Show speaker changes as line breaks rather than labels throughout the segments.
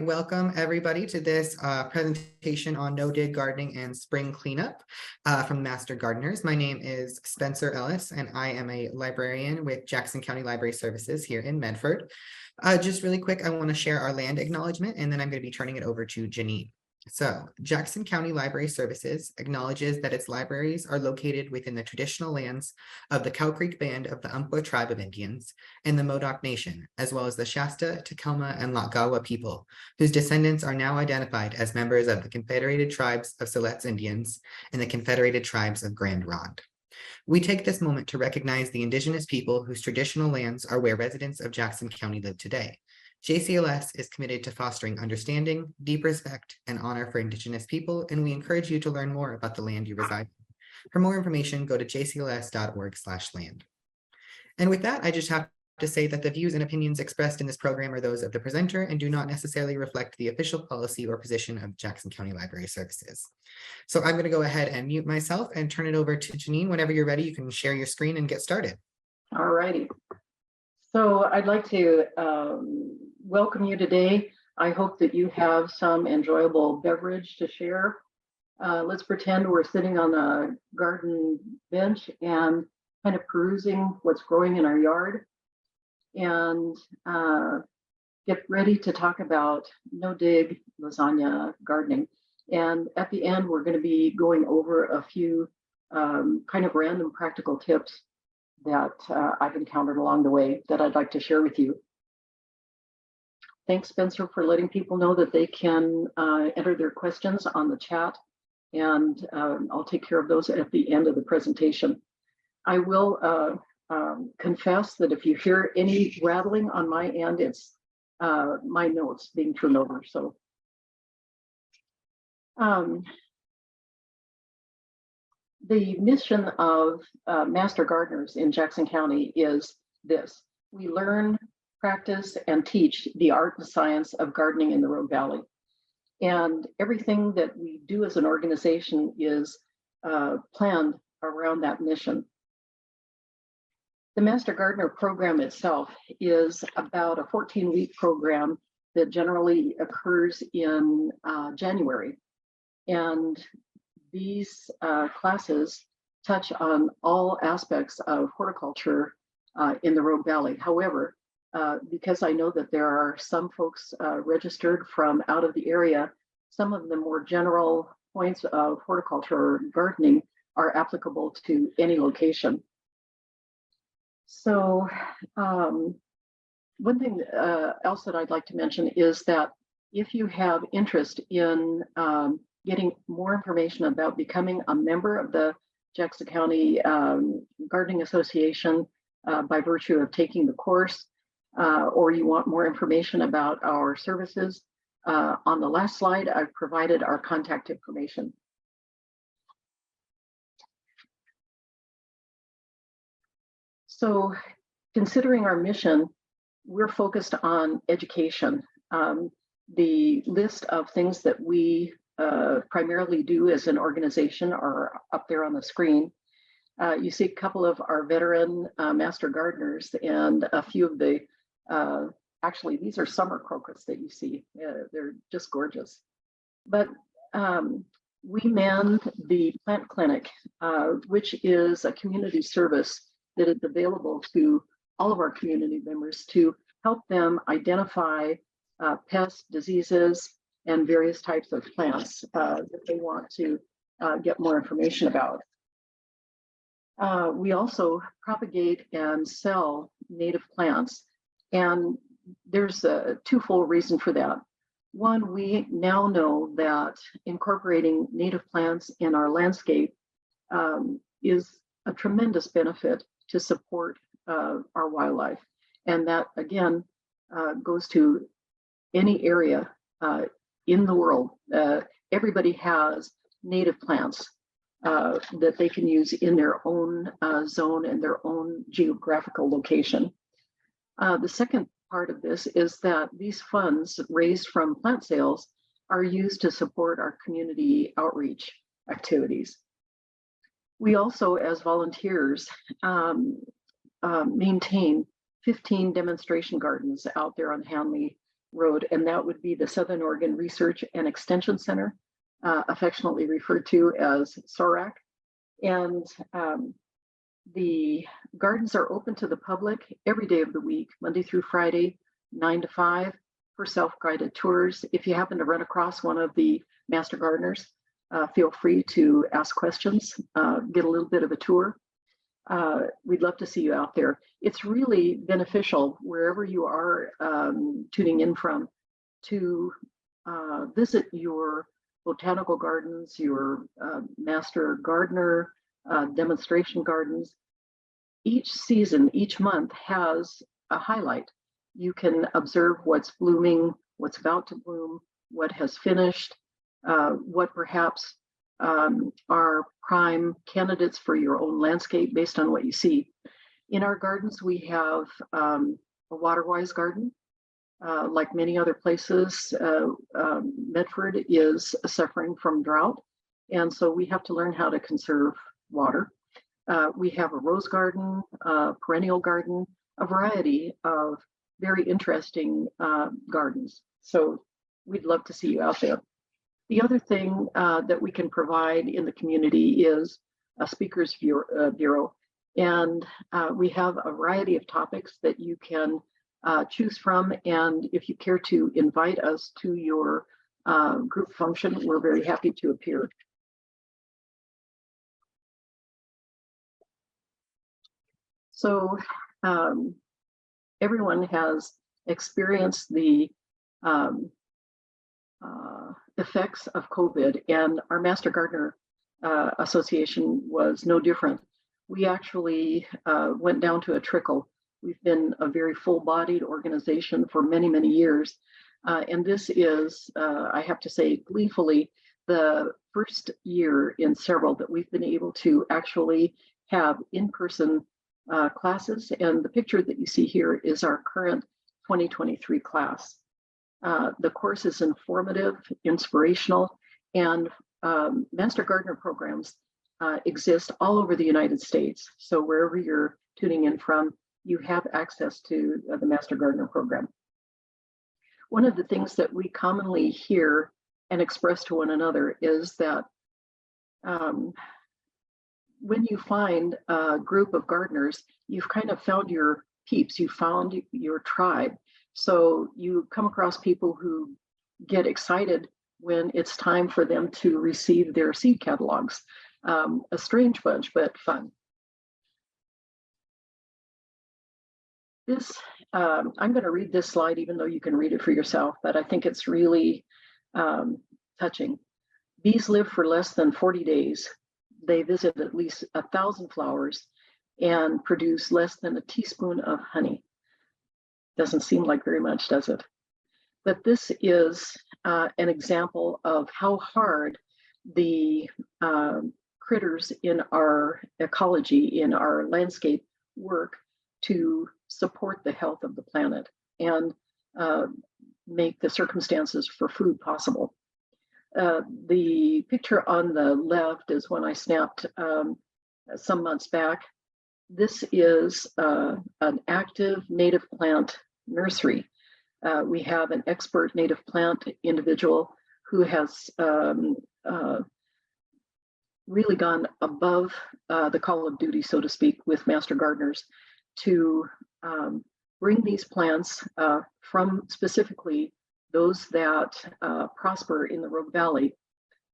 welcome everybody to this presentation on no-dig gardening and spring cleanup from Master Gardeners. My name is Spencer Ellis, and I am a librarian with Jackson County Library Services here in Medford. Just really quick, I want to share our land acknowledgement, and then I'm going to be turning it over to Janine. So, Jackson County Library Services acknowledges that its libraries are located within the traditional lands of the Cow Creek Band of the Umpqua Tribe of Indians and the Modoc Nation, as well as the Shasta, Takelma, and Lotgawa people, whose descendants are now identified as members of the Confederated Tribes of Siletz Indians and the Confederated Tribes of Grand Ronde. We take this moment to recognize the Indigenous people whose traditional lands are where residents of Jackson County live today. JCLS is committed to fostering understanding, deep respect, and honor for Indigenous people, and we encourage you to learn more about the land you reside in. For more information, go to jcls.org/land. And with that, I just have to say that the views and opinions expressed in this program are those of the presenter and do not necessarily reflect the official policy or position of Jackson County Library Services. So I'm going to go ahead and mute myself and turn it over to Janine. Whenever you're ready, you can share your screen and get started.
All righty. So I'd like to welcome you today. I hope that you have some enjoyable beverage to share. Let's pretend we're sitting on a garden bench and kind of perusing what's growing in our yard, and get ready to talk about no-dig lasagna gardening. And at the end, we're going to be going over a few kind of random practical tips that I've encountered along the way that I'd like to share with you. Thanks, Spencer, for letting people know that they can enter their questions on the chat, and I'll take care of those at the end of the presentation. I will confess that if you hear any rattling on my end, it's my notes being turned over. So the mission of Master Gardeners in Jackson County is this: we learn, practice, and teach the art and science of gardening in the Rogue Valley. And everything that we do as an organization is planned around that mission. The Master Gardener program itself is about a 14-week program that generally occurs in January. And these classes touch on all aspects of horticulture in the Rogue Valley. However, because I know that there are some folks registered from out of the area, some of the more general points of horticulture or gardening are applicable to any location. So one thing else that I'd like to mention is that if you have interest in getting more information about becoming a member of the Jackson County Gardening Association by virtue of taking the course, or you want more information about our services, on the last slide, I've provided our contact information. So considering our mission, we're focused on education. The list of things that we primarily do as an organization are up there on the screen. You see a couple of our veteran Master Gardeners and a few of the, actually these are summer crocus that you see. They're just gorgeous. But we man the plant clinic, which is a community service that is available to all of our community members to help them identify pests, diseases, and various types of plants that they want to get more information about. We also propagate and sell native plants, and there's a twofold reason for that. One, we now know that incorporating native plants in our landscape is a tremendous benefit to support our wildlife. And that, again, goes to any area in the world. Everybody has native plants that they can use in their own zone and their own geographical location. The second part of this is that these funds raised from plant sales are used to support our community outreach activities. We also, as volunteers, maintain 15 demonstration gardens out there on Hanley Road, and that would be the Southern Oregon Research and Extension Center, affectionately referred to as SORAC. And the gardens are open to the public every day of the week, Monday through Friday, 9 to 5, for self-guided tours. If you happen to run across one of the Master Gardeners, feel free to ask questions, get a little bit of a tour. We'd love to see you out there. It's really beneficial wherever you are tuning in from to visit your botanical gardens, your Master Gardener demonstration gardens. Each season, each month has a highlight. You can observe what's blooming, what's about to bloom, what has finished, what perhaps are prime candidates for your own landscape based on what you see. In our gardens, we have a water-wise garden. Like many other places, Medford is suffering from drought, and so we have to learn how to conserve water. We have a rose garden, perennial garden, a variety of very interesting gardens. So we'd love to see you out there. The other thing that we can provide in the community is a speakers bureau. And we have a variety of topics that you can choose from. And if you care to invite us to your group function, we're very happy to appear. So everyone has experienced the effects of COVID, and our Master Gardener Association was no different. We actually went down to a trickle. We've been a very full-bodied organization for many, many years. And this is, I have to say, gleefully, the first year in several that we've been able to actually have in-person classes. And the picture that you see here is our current 2023 class. The course is informative, inspirational, and Master Gardener programs exist all over the United States. So wherever you're tuning in from, you have access to the Master Gardener program. One of the things that we commonly hear and express to one another is that when you find a group of gardeners, you've kind of found your peeps, you found your tribe. So you come across people who get excited when it's time for them to receive their seed catalogs. A strange bunch, but fun. This, I'm going to read this slide, even though you can read it for yourself, but I think it's really touching. Bees live for less than 40 days. They visit at least 1,000 flowers and produce less than a teaspoon of honey. Doesn't seem like very much, does it? But this is an example of how hard the critters in our ecology, in our landscape, work to support the health of the planet and make the circumstances for food possible. The picture on the left is one I snapped some months back. This is an active native plant nursery. We have an expert native plant individual who has really gone above the call of duty, so to speak, with Master Gardeners to bring these plants from specifically those that prosper in the Rogue Valley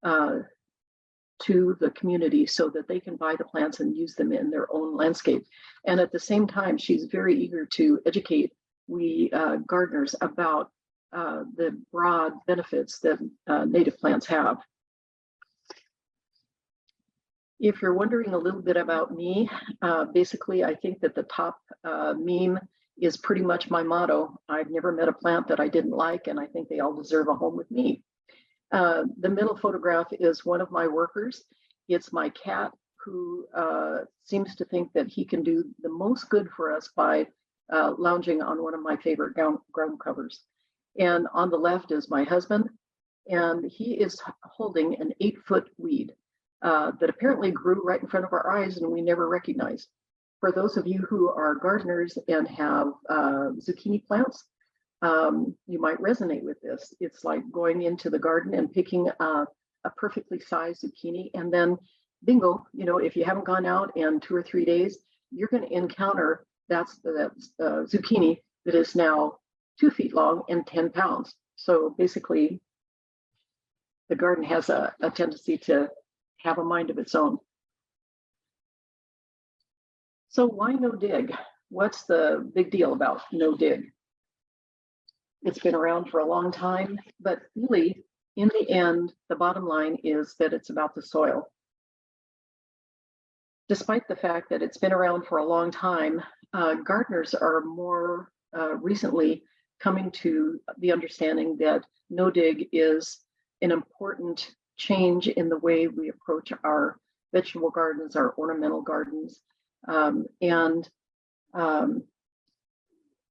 to the community so that they can buy the plants and use them in their own landscape. And at the same time, she's very eager to educate we gardeners about the broad benefits that native plants have. If you're wondering a little bit about me, basically, I think that the top meme is pretty much my motto. I've never met a plant that I didn't like, and I think they all deserve a home with me. The middle photograph is one of my workers. It's my cat who seems to think that he can do the most good for us by lounging on one of my favorite ground covers. And on the left is my husband, and he is holding an 8-foot weed that apparently grew right in front of our eyes and we never recognized. For those of you who are gardeners and have zucchini plants, you might resonate with this. It's like going into the garden and picking a perfectly sized zucchini, and then bingo, if you haven't gone out in 2 or 3 days, you're going to encounter that's the zucchini that is now 2 feet long and 10 pounds. So basically, the garden has a tendency to have a mind of its own. So why no dig? What's the big deal about no dig? It's been around for a long time, but really, in the end, the bottom line is that it's about the soil. Despite the fact that it's been around for a long time, gardeners are more recently coming to the understanding that no dig is an important change in the way we approach our vegetable gardens, our ornamental gardens.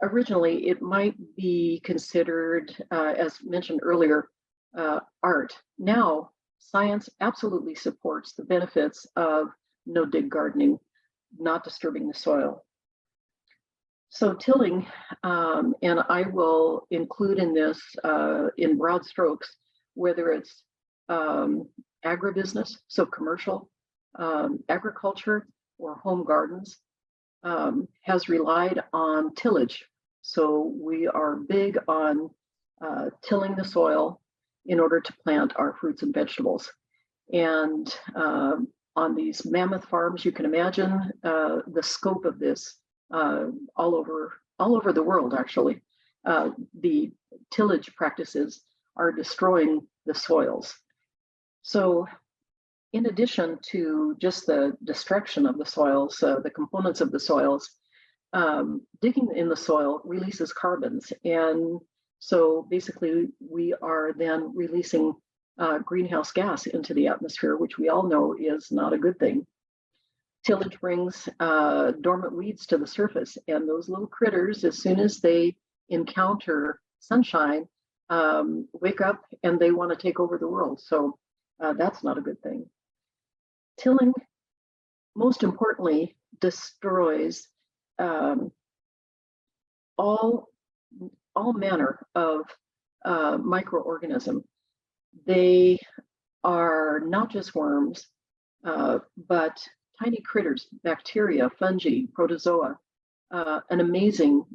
Originally, it might be considered, as mentioned earlier, art. Now, science absolutely supports the benefits of no-dig gardening, not disturbing the soil. So tilling, and I will include in this, in broad strokes, whether it's agribusiness, so commercial, agriculture, or home gardens, has relied on tillage. So we are big on tilling the soil in order to plant our fruits and vegetables. And on these mammoth farms, you can imagine the scope of this all over the world, actually. The tillage practices are destroying the soils. So in addition to just the destruction of the soils, the components of the soils, digging in the soil releases carbons. And so basically we are then releasing greenhouse gas into the atmosphere, which we all know is not a good thing. Tillage brings dormant weeds to the surface, and those little critters, as soon as they encounter sunshine, wake up and they want to take over the world. So that's not a good thing. Tilling, most importantly, destroys all manner of microorganism. They are not just worms, but tiny critters, bacteria, fungi, protozoa, an amazing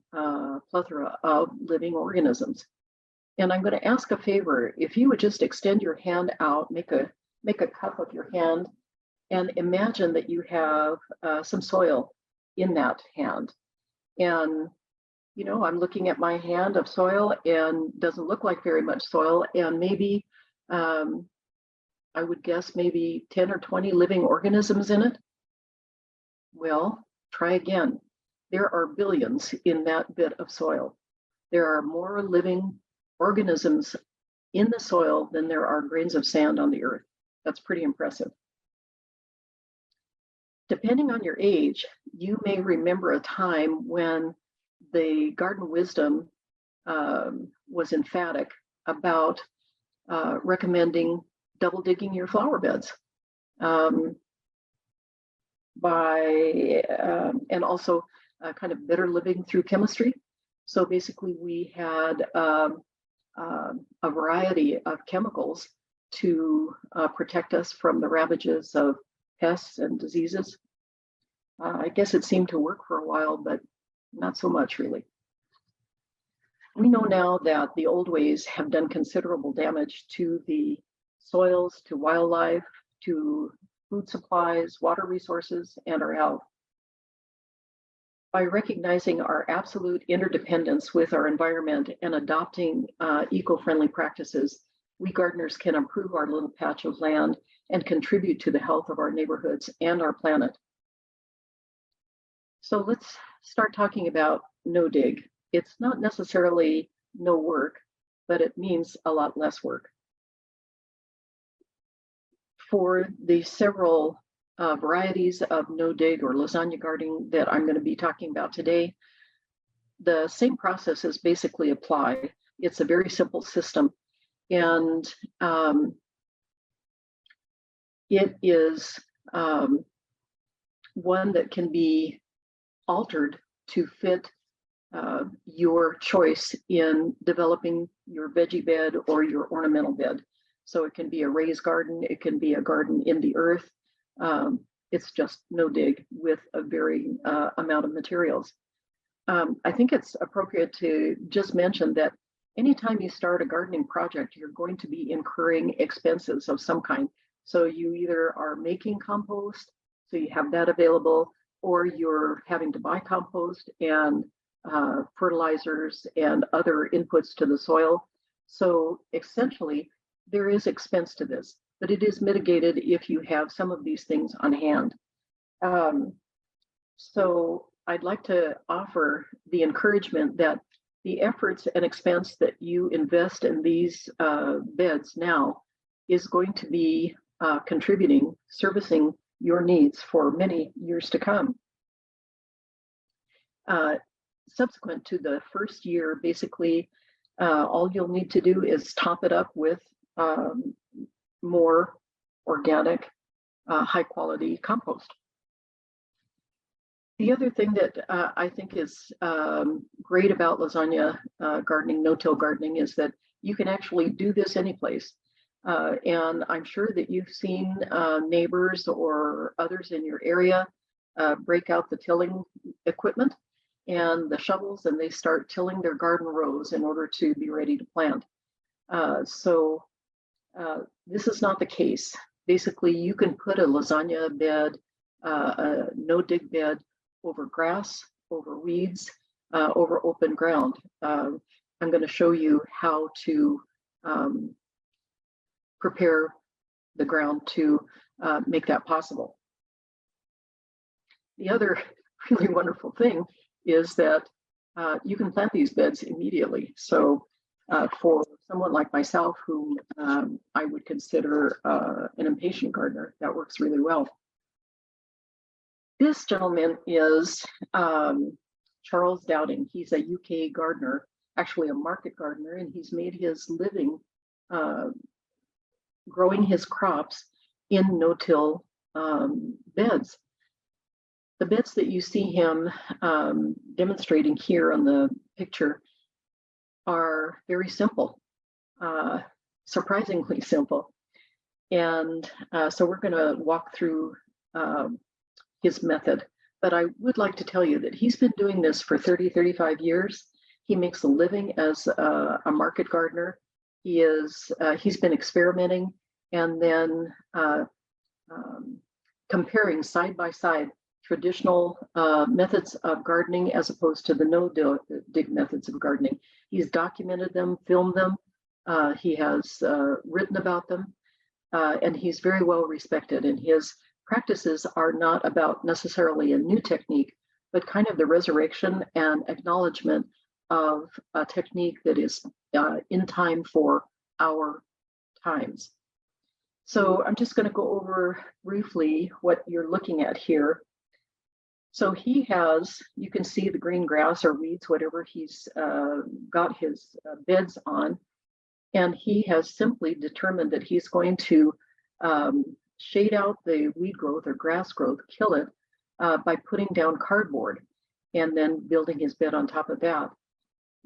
plethora of living organisms. And I'm going to ask a favor. If you would just extend your hand out, make a cup of your hand, and imagine that you have some soil in that hand. And, I'm looking at my hand of soil and doesn't look like very much soil. And maybe, I would guess maybe 10 or 20 living organisms in it. Well, try again. There are billions in that bit of soil. There are more living organisms in the soil than there are grains of sand on the earth. That's pretty impressive. Depending on your age, you may remember a time when the garden wisdom was emphatic about recommending double digging your flower beds. And also kind of better living through chemistry. So basically we had a variety of chemicals to protect us from the ravages of pests and diseases. I guess it seemed to work for a while, but not so much really. We know now that the old ways have done considerable damage to the soils, to wildlife, to food supplies, water resources, and our health. By recognizing our absolute interdependence with our environment and adopting eco-friendly practices, we gardeners can improve our little patch of land and contribute to the health of our neighborhoods and our planet. So let's start talking about no dig. It's not necessarily no work, but it means a lot less work. For the several varieties of no dig or lasagna gardening that I'm going to be talking about today, the same processes basically apply. It's a very simple system, and it is one that can be altered to fit your choice in developing your veggie bed or your ornamental bed. So it can be a raised garden, it can be a garden in the earth. It's just no dig with a varying amount of materials. I think it's appropriate to just mention that anytime you start a gardening project, you're going to be incurring expenses of some kind. So you either are making compost, so you have that available, or you're having to buy compost and fertilizers and other inputs to the soil. So essentially, there is expense to this, but it is mitigated if you have some of these things on hand. So I'd like to offer the encouragement that the efforts and expense that you invest in these beds now is going to be contributing, servicing your needs for many years to come. Subsequent to the first year, basically, all you'll need to do is top it up with more organic, high quality compost. The other thing that I think is great about lasagna gardening, no-till gardening, is that you can actually do this anyplace. And I'm sure that you've seen neighbors or others in your area break out the tilling equipment and the shovels, and they start tilling their garden rows in order to be ready to plant. So this is not the case. Basically, you can put a lasagna bed, a no-dig bed, over grass, over weeds, over open ground. I'm going to show you how to prepare the ground to make that possible. The other really wonderful thing is that you can plant these beds immediately. So for someone like myself, who I would consider an impatient gardener, that works really well. This gentleman is Charles Dowding. He's a UK gardener, actually a market gardener, and he's made his living growing his crops in no-till beds. The beds that you see him demonstrating here on the picture are very simple, surprisingly simple. And so we're going to walk through his method. But I would like to tell you that he's been doing this for 30, 35 years. He makes a living as a market gardener. He's been experimenting and then comparing side by side traditional methods of gardening as opposed to the no-dig methods of gardening. He's documented them, filmed them. He has written about them, and he's very well respected. And his practices are not about necessarily a new technique, but kind of the resurrection and acknowledgement of a technique that is in time for our times. So I'm just going to go over briefly what you're looking at here. So he has, you can see the green grass or weeds, whatever he's got his beds on, and he has simply determined that he's going to shade out the weed growth or grass growth, kill it by putting down cardboard and then building his bed on top of that.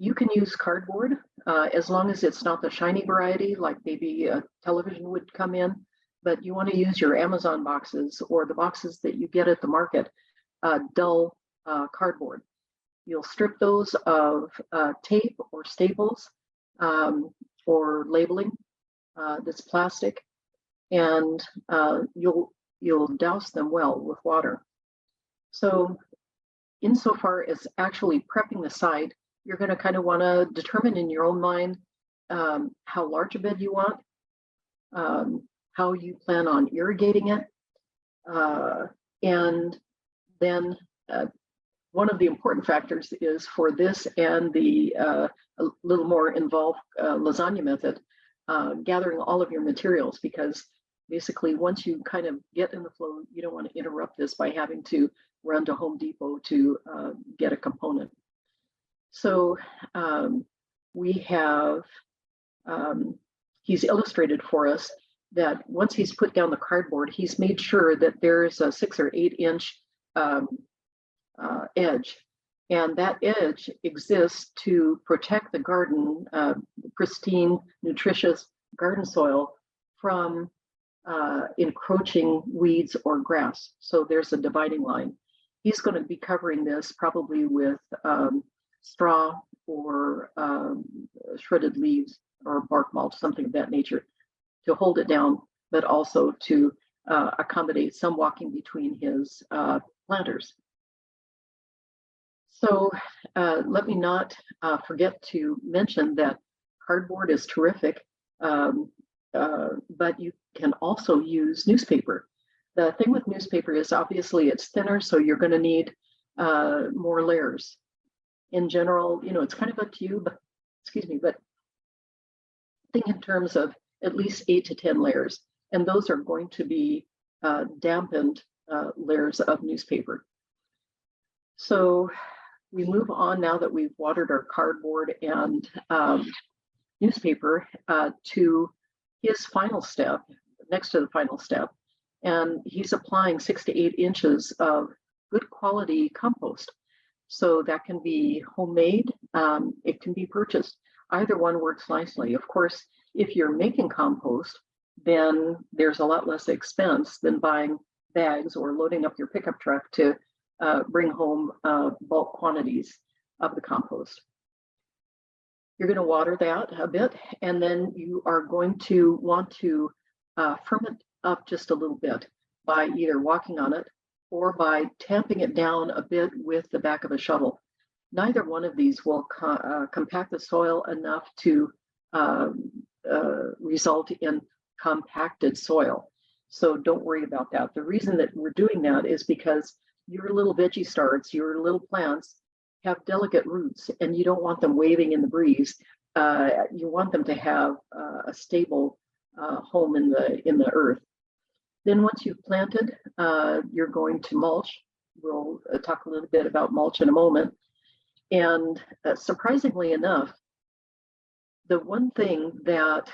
You can use cardboard as long as it's not the shiny variety, like maybe a television would come in, but you want to use your Amazon boxes or the boxes that you get at the market, dull cardboard. You'll strip those of tape or staples or labeling that's plastic, and you'll douse them well with water. So insofar as actually prepping the site, you're going to kind of want to determine in your own mind how large a bed you want, how you plan on irrigating it, and then one of the important factors is for this and the a little more involved lasagna method, gathering all of your materials, because basically once you kind of get in the flow, you don't want to interrupt this by having to run to Home Depot to get a component. So we have, he's illustrated for us that once he's put down the cardboard, he's made sure that there's a 6 or 8 inch edge And that edge exists to protect the garden, pristine, nutritious garden soil from encroaching weeds or grass. So there's a dividing line. He's going to be covering this probably with straw or shredded leaves or bark mulch, something of that nature, to hold it down, but also to accommodate some walking between his planters. So let me not forget to mention that cardboard is terrific, but you can also use newspaper. The thing with newspaper is obviously it's thinner, so you're going to need more layers. In general, you know, it's kind of up to you, but but think in terms of at least 8 to 10 layers, and those are going to be dampened layers of newspaper. So we move on now that we've watered our cardboard and newspaper to his final step, next to the final step, and he's applying 6 to 8 inches of good quality compost. So that can be homemade, it can be purchased. Either one works nicely. Of course, if you're making compost, then there's a lot less expense than buying bags or loading up your pickup truck to bring home bulk quantities of the compost. You're going to water that a bit, and then you are going to want to firm it up just a little bit by either walking on it or by tamping it down a bit with the back of a shovel. Neither one of these will compact the soil enough to result in compacted soil. So don't worry about that. The reason that we're doing that is because your little veggie starts, your little plants have delicate roots, and you don't want them waving in the breeze. You want them to have a stable home in the earth. Then once you've planted, you're going to mulch. We'll talk a little bit about mulch in a moment. And surprisingly enough, the one thing that,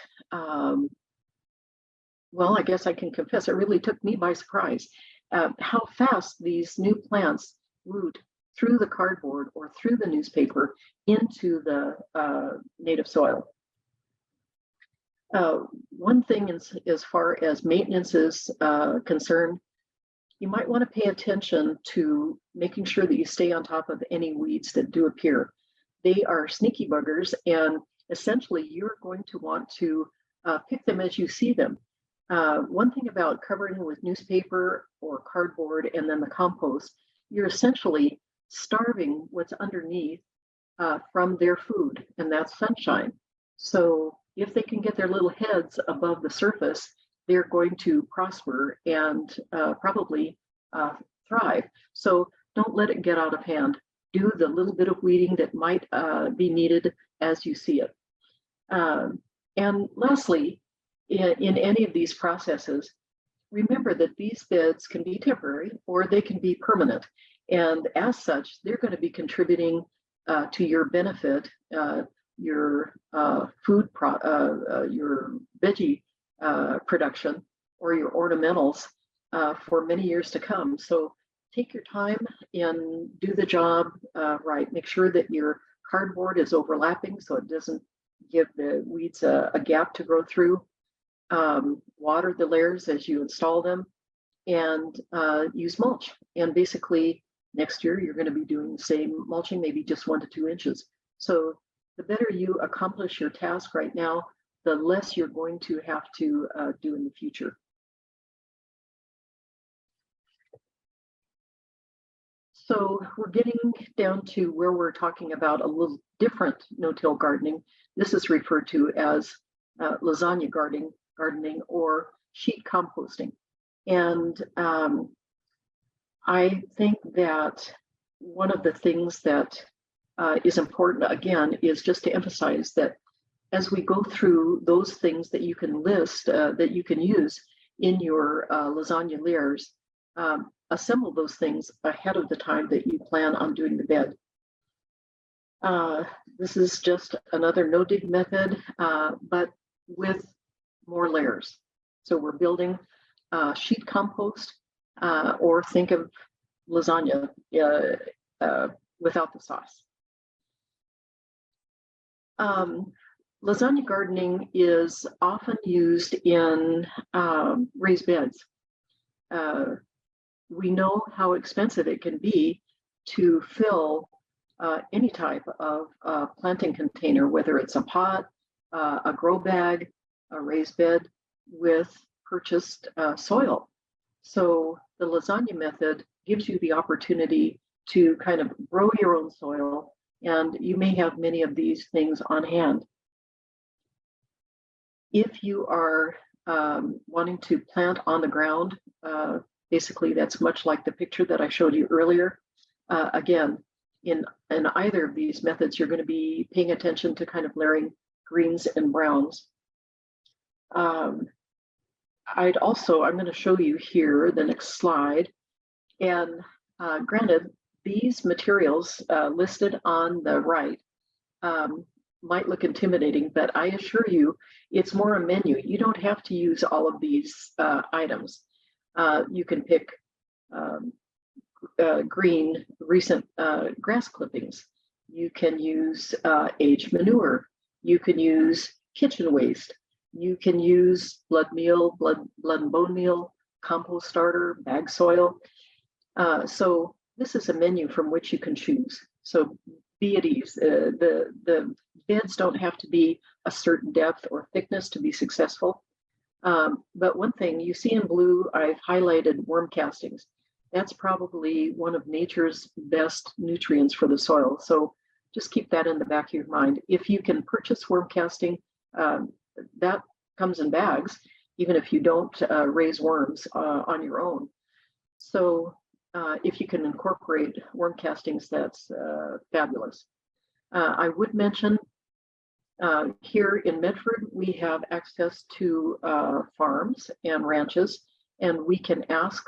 well, I guess I can confess, it really took me by surprise, how fast these new plants root through the cardboard or through the newspaper into the native soil. One thing as far as maintenance is concerned, you might want to pay attention to making sure that you stay on top of any weeds that do appear. They are sneaky buggers, and essentially you're going to want to pick them as you see them. One thing about covering with newspaper or cardboard and then the compost, you're essentially starving what's underneath from their food, and that's sunshine. So if they can get their little heads above the surface, they're going to prosper and probably thrive. So don't let it get out of hand. Do the little bit of weeding that might be needed as you see it. And lastly, in any of these processes, remember that these beds can be temporary or they can be permanent. And as such, they're going to be contributing to your benefit, your food, your veggie production, or your ornamentals for many years to come. So take your time and do the job right. Make sure that your cardboard is overlapping so it doesn't give the weeds a gap to grow through. Water the layers as you install them, and use mulch. And basically, next year you're going to be doing the same mulching, maybe just 1 to 2 inches. So the better you accomplish your task right now, the less you're going to have to do in the future. So we're getting down to where we're talking about a little different no-till gardening. This is referred to as lasagna gardening or sheet composting. And I think that one of the things that is important, again, is just to emphasize that as we go through those things that you can list, that you can use in your lasagna layers, assemble those things ahead of the time that you plan on doing the bed. This is just another no-dig method, but with more layers. So we're building sheet compost, or think of lasagna without the sauce. Lasagna gardening is often used in raised beds. We know how expensive it can be to fill any type of planting container, whether it's a pot, a grow bag, a raised bed, with purchased soil. So the lasagna method gives you the opportunity to kind of grow your own soil, and you may have many of these things on hand. If you are wanting to plant on the ground, basically that's much like the picture that I showed you earlier. Again, in either of these methods, you're going to be paying attention to kind of layering greens and browns. I'm going to show you here the next slide. And granted, these materials listed on the right might look intimidating, but I assure you, it's more a menu. You don't have to use all of these items. You can pick green, recent grass clippings. You can use aged manure. You can use kitchen waste. You can use blood meal, blood and bone meal, compost starter, bag soil. So this is a menu from which you can choose. So be at ease. The beds don't have to be a certain depth or thickness to be successful. But one thing you see in blue, I've highlighted worm castings. That's probably one of nature's best nutrients for the soil. So just keep that in the back of your mind. If you can purchase worm casting, that comes in bags, even if you don't raise worms on your own. So if you can incorporate worm castings, that's fabulous. I would mention here in Medford, we have access to farms and ranches, and we can ask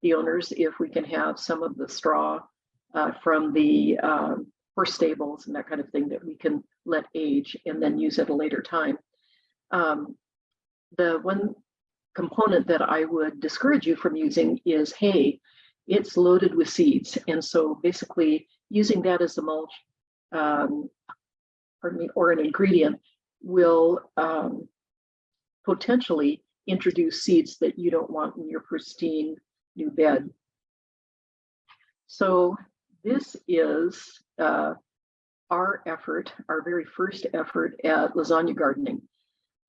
the owners if we can have some of the straw from the horse stables and that kind of thing that we can let age and then use at a later time. The one component that I would discourage you from using is hay. It's loaded with seeds, and so basically using that as a mulch or an ingredient will potentially introduce seeds that you don't want in your pristine new bed. So this is our effort, our very first effort at lasagna gardening.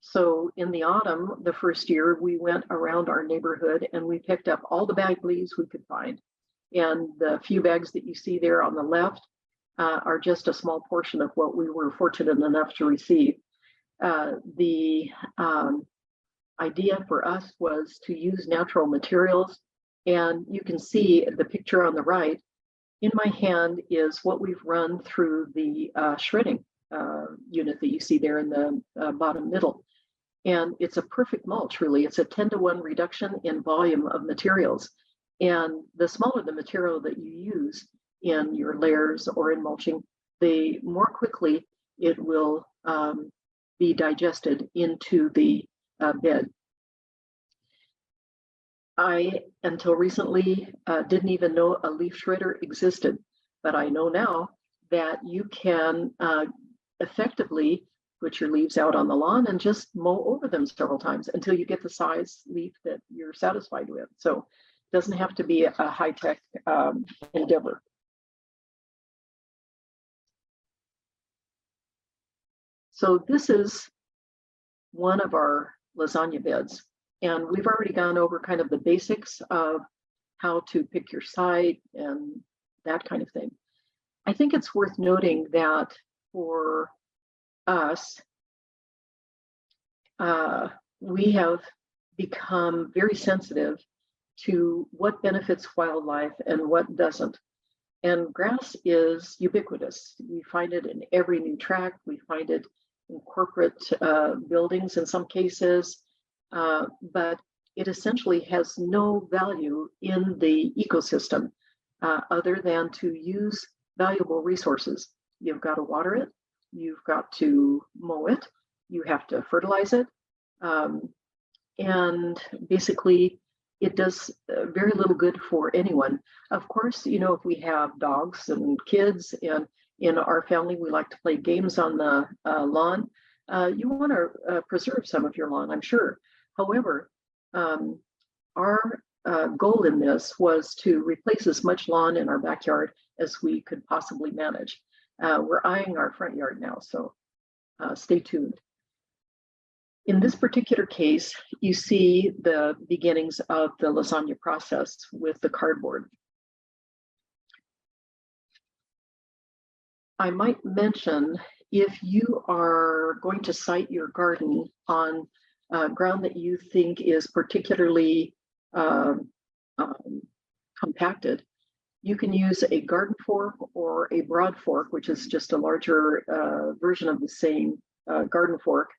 So in the autumn, the first year, we went around our neighborhood and we picked up all the bag leaves we could find. And the few bags that you see there on the left are just a small portion of what we were fortunate enough to receive. The idea for us was to use natural materials. And you can see the picture on the right. In my hand is what we've run through the shredding unit that you see there in the bottom middle. And it's a perfect mulch, really. It's a 10-to-1 reduction in volume of materials. And the smaller the material that you use in your layers or in mulching, the more quickly it will be digested into the bed. I, until recently, didn't even know a leaf shredder existed, but I know now that you can effectively put your leaves out on the lawn and just mow over them several times until you get the size leaf that you're satisfied with. So it doesn't have to be a high-tech endeavor. So this is one of our lasagna beds. And we've already gone over kind of the basics of how to pick your site and that kind of thing. I think it's worth noting that for us, we have become very sensitive to what benefits wildlife and what doesn't. And grass is ubiquitous. We find it in every new tract. We find it in corporate buildings in some cases. But it essentially has no value in the ecosystem other than to use valuable resources. You've got to water it, you've got to mow it, you have to fertilize it, and basically it does very little good for anyone. Of course, you know, if we have dogs and kids, and in our family, we like to play games on the lawn. You want to preserve some of your lawn, I'm sure. However, our goal in this was to replace as much lawn in our backyard as we could possibly manage. We're eyeing our front yard now, so stay tuned. In this particular case, you see the beginnings of the lasagna process with the cardboard. I might mention, if you are going to site your garden on ground that you think is particularly compacted, you can use a garden fork or a broad fork, which is just a larger version of the same garden fork.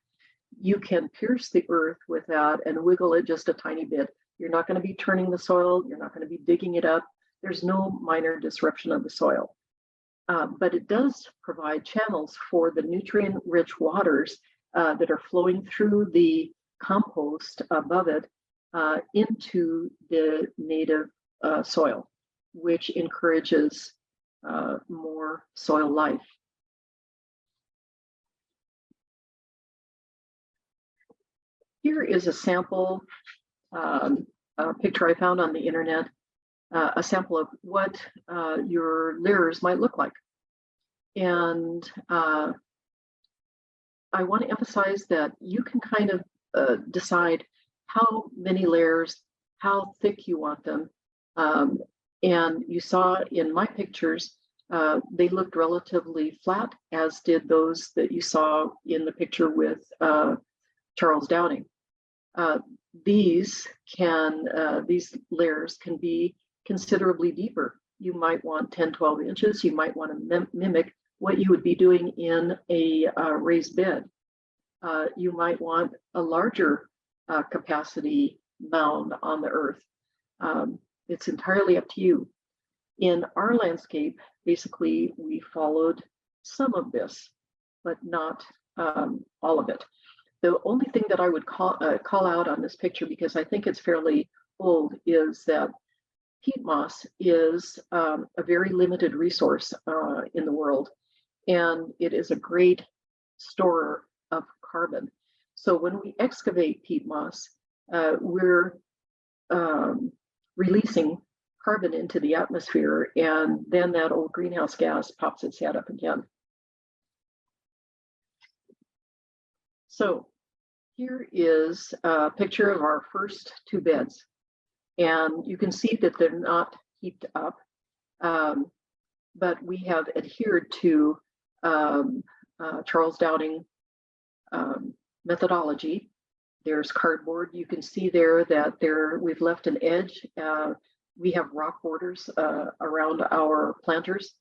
You can pierce the earth with that and wiggle it just a tiny bit. You're not going to be turning the soil. You're not going to be digging it up. There's no minor disruption of the soil. But it does provide channels for the nutrient-rich waters that are flowing through the compost above it into the native soil, which encourages more soil life. Here is a sample picture I found on the internet, a sample of what your layers might look like. And I want to emphasize that you can kind of decide how many layers, how thick you want them. And you saw in my pictures, they looked relatively flat, as did those that you saw in the picture with Charles Downing. These layers can be considerably deeper. You might want 10, 12 inches. You might want to mimic what you would be doing in a raised bed. You might want a larger capacity mound on the earth. It's entirely up to you. In our landscape, basically, we followed some of this, but not all of it. The only thing that I would call out on this picture, because I think it's fairly old, is that peat moss is a very limited resource in the world, and it is a great storer of carbon. So when we excavate peat moss, we're releasing carbon into the atmosphere, and then that old greenhouse gas pops its head up again. So here is a picture of our first two beds, and you can see that they're not heaped up, but we have adhered to Charles Downing methodology. There's cardboard. You can see there that we've left an edge. We have rock borders around our planters.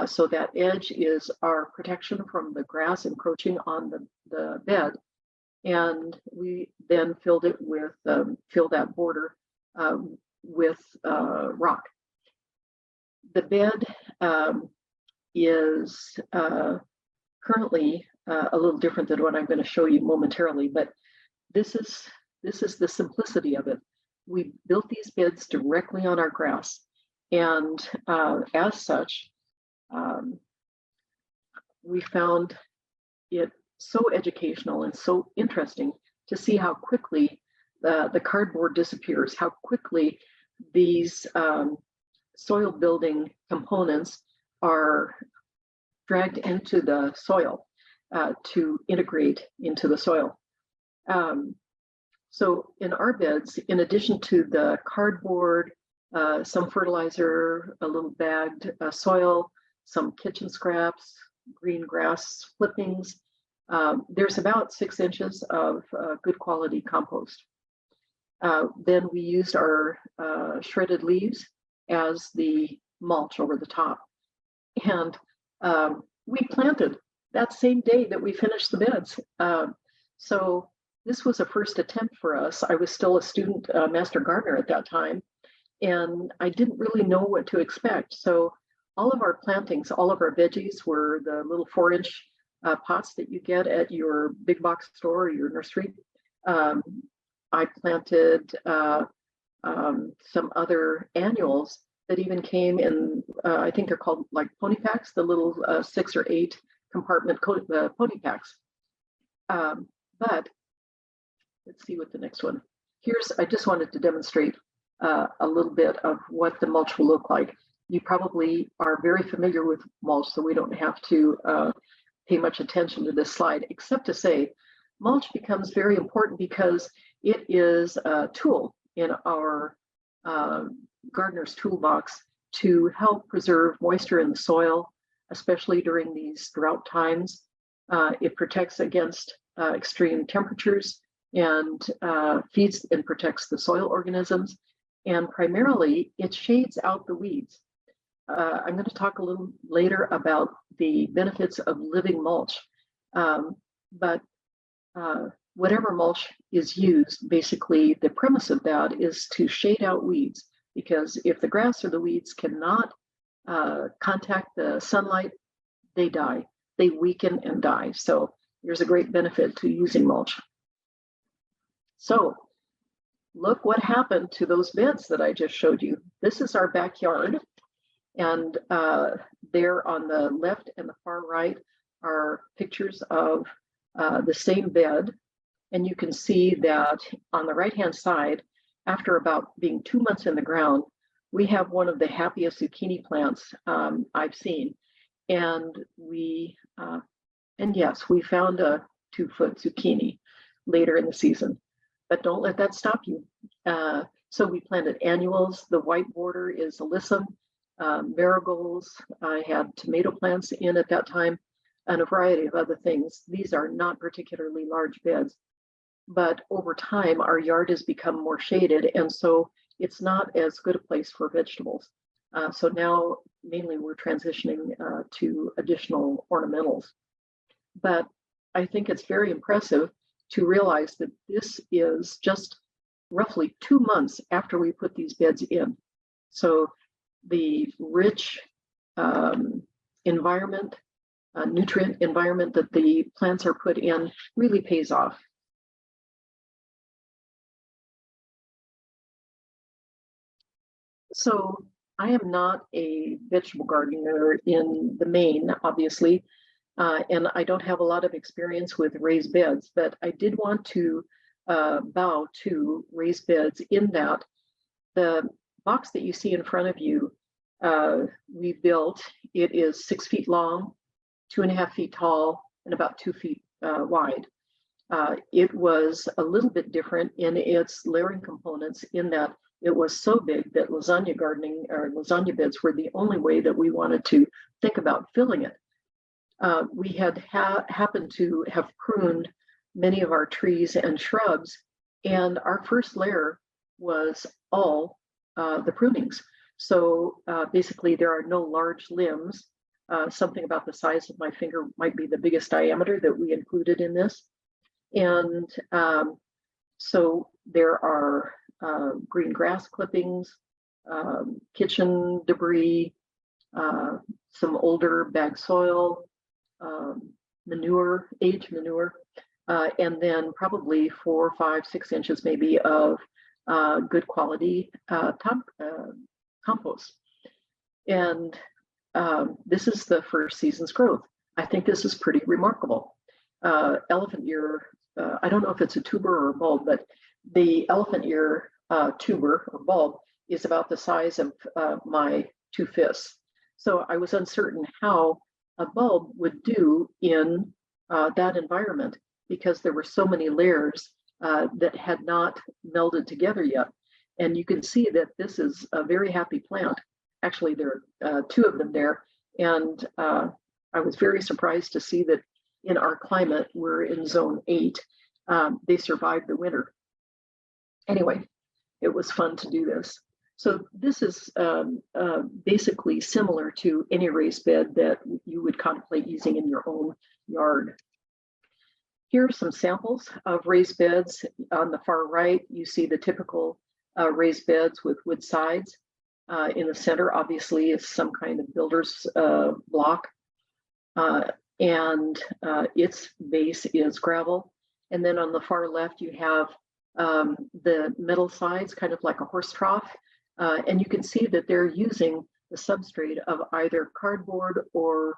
So that edge is our protection from the grass encroaching on the bed. And we then filled it with, fill that border with rock. The bed is currently a little different than what I'm going to show you momentarily, but this is the simplicity of it. We built these beds directly on our grass, and as such, we found it so educational and so interesting to see how quickly the cardboard disappears, how quickly these soil building components are dragged into the soil to integrate into the soil. So in our beds, in addition to the cardboard, some fertilizer, a little bagged soil, some kitchen scraps, green grass clippings, there's about 6 inches of good quality compost. Then we used our shredded leaves as the mulch over the top. And we planted that same day that we finished the beds. So this was a first attempt for us. I was still a student Master Gardener at that time, and I didn't really know what to expect. So all of our plantings, all of our veggies were the little 4-inch pots that you get at your big box store or your nursery. I planted some other annuals that even came in, I think they're called like pony packs, the little 6 or 8 compartment pony packs. But let's see what the next one. I just wanted to demonstrate a little bit of what the mulch will look like. You probably are very familiar with mulch, so we don't have to pay much attention to this slide, except to say mulch becomes very important because it is a tool in our gardener's toolbox to help preserve moisture in the soil, especially during these drought times. It protects against extreme temperatures and feeds and protects the soil organisms. And primarily, it shades out the weeds. I'm going to talk a little later about the benefits of living mulch. But whatever mulch is used, basically the premise of that is to shade out weeds, because if the grass or the weeds cannot contact the sunlight, they die. They weaken and die. So there's a great benefit to using mulch. So look what happened to those beds that I just showed you. This is our backyard. And there on the left and the far right are pictures of the same bed. And you can see that on the right-hand side, after about being 2 months in the ground, we have one of the happiest zucchini plants I've seen. And yes, we found a 2-foot zucchini later in the season. But don't let that stop you. So we planted annuals. The white border is alyssum, marigolds. I had tomato plants in at that time, and a variety of other things. These are not particularly large beds, but over time, our yard has become more shaded, and so it's not as good a place for vegetables. So now, mainly, we're transitioning to additional ornamentals. But I think it's very impressive to realize that this is just roughly 2 months after we put these beds in. So the rich environment, nutrient environment that the plants are put in really pays off. So I am not a vegetable gardener in the main, obviously, and I don't have a lot of experience with raised beds, but I did want to bow to raised beds in that the box that you see in front of you, we built. It is 6 feet long, 2.5 feet tall, and about 2 feet wide. It was a little bit different in its layering components in that it was so big that lasagna gardening or lasagna beds were the only way that we wanted to think about filling it. We had happened to have pruned many of our trees and shrubs, and our first layer was all the prunings. So basically there are no large limbs. Something about the size of my finger might be the biggest diameter that we included in this. And so there are green grass clippings, kitchen debris, some older bag soil, manure, aged manure, and then probably 4, 5, 6 inches maybe of good quality compost. And this is the first season's growth. I think this is pretty remarkable. Elephant ear, I don't know if it's a tuber or a bulb, but the elephant ear tuber or bulb is about the size of my 2 fists. So I was uncertain how a bulb would do in that environment because there were so many layers that had not melded together yet. And you can see that this is a very happy plant. Actually, there are 2 of them there. And I was very surprised to see that in our climate, we're in zone 8. They survived the winter. Anyway, it was fun to do this. So this is basically similar to any raised bed that you would contemplate using in your own yard. Here are some samples of raised beds. On the far right, you see the typical raised beds with wood sides. In the center, obviously, is some kind of builder's block. And its base is gravel. And then on the far left, you have the metal sides, kind of like a horse trough. And you can see that they're using the substrate of either cardboard or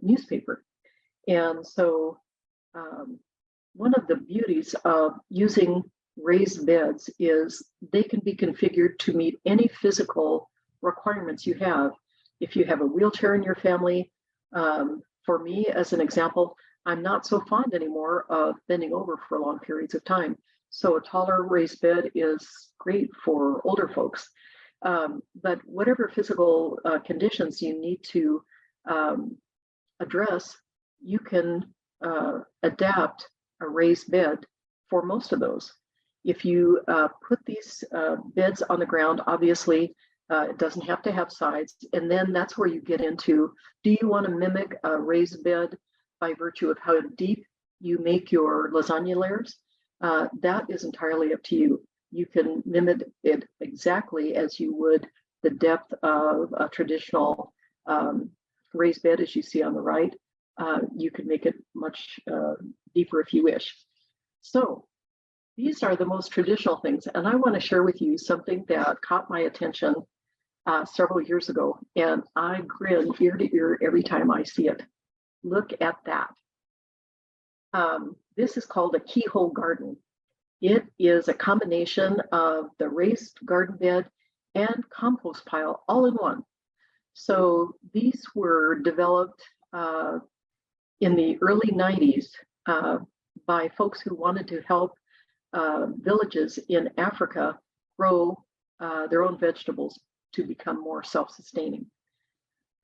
newspaper. And so one of the beauties of using raised beds is they can be configured to meet any physical requirements you have. If you have a wheelchair in your family, for me, as an example, I'm not so fond anymore of bending over for long periods of time. So a taller raised bed is great for older folks. But whatever physical conditions you need to address, you can adapt a raised bed for most of those. If you put these beds on the ground, obviously it doesn't have to have sides. And then that's where you get into, do you want to mimic a raised bed by virtue of how deep you make your lasagna layers? That is entirely up to you. You can mimic it exactly as you would the depth of a traditional raised bed, as you see on the right. You can make it much deeper if you wish. So these are the most traditional things. And I want to share with you something that caught my attention several years ago. And I grin ear to ear every time I see it. Look at that. This is called a keyhole garden. It is a combination of the raised garden bed and compost pile all in one. So these were developed in the early 90s by folks who wanted to help villages in Africa grow their own vegetables to become more self-sustaining.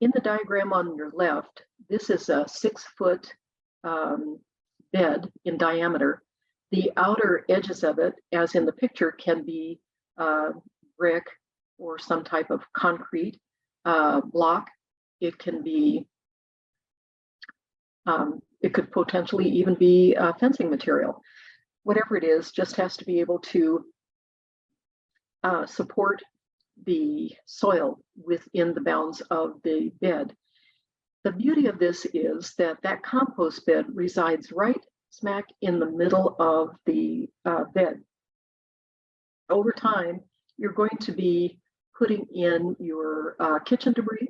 In the diagram on your left, this is a 6-foot bed in diameter. The outer edges of it, as in the picture, can be brick or some type of concrete block. It can be, it could potentially even be fencing material. Whatever it is, just has to be able to support the soil within the bounds of the bed. The beauty of this is that that compost bed resides right smack in the middle of the bed. Over time, you're going to be putting in your kitchen debris,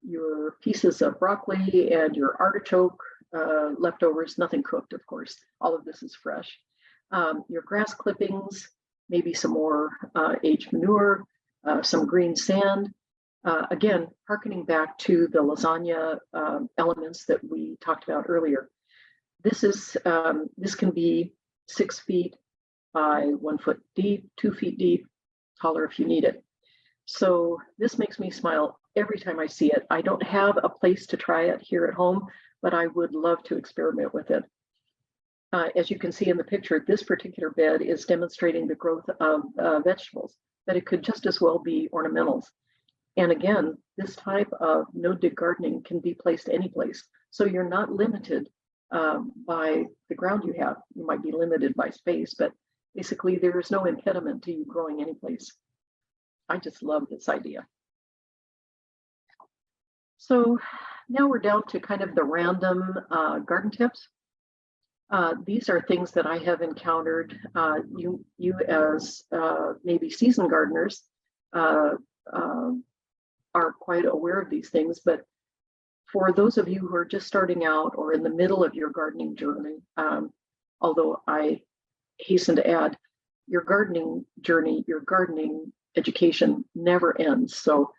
your pieces of broccoli and your artichoke leftovers, nothing cooked, of course. All of this is fresh. Your grass clippings, maybe some more aged manure, some green sand. Again, harkening back to the lasagna elements that we talked about earlier. This can be 6 feet by 1 foot deep, 2 feet deep, taller if you need it. So this makes me smile every time I see it. I don't have a place to try it here at home, but I would love to experiment with it. As you can see in the picture, this particular bed is demonstrating the growth of vegetables, but it could just as well be ornamentals. And again, this type of no-dig gardening can be placed any place. So you're not limited by the ground you have. You might be limited by space, but basically there is no impediment to you growing any place. I just love this idea. So now we're down to kind of the random garden tips. These are things that I have encountered. You as maybe seasoned gardeners are quite aware of these things, but for those of you who are just starting out or in the middle of your gardening journey, although I hasten to add, your gardening journey, your gardening education never ends. So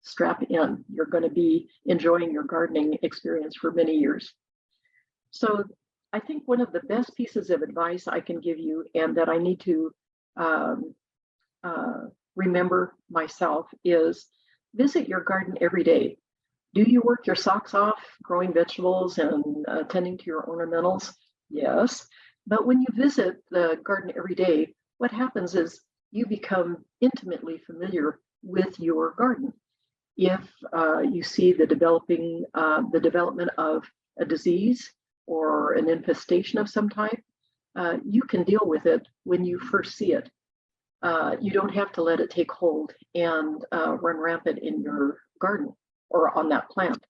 strap in. You're going to be enjoying your gardening experience for many years. So I think one of the best pieces of advice I can give you, and that I need to remember myself, is visit your garden every day. Do you work your socks off growing vegetables and tending to your ornamentals? Yes. But when you visit the garden every day, what happens is you become intimately familiar with your garden. If you see the development of a disease or an infestation of some type, you can deal with it when you first see it. You don't have to let it take hold and run rampant in your garden or on that plant.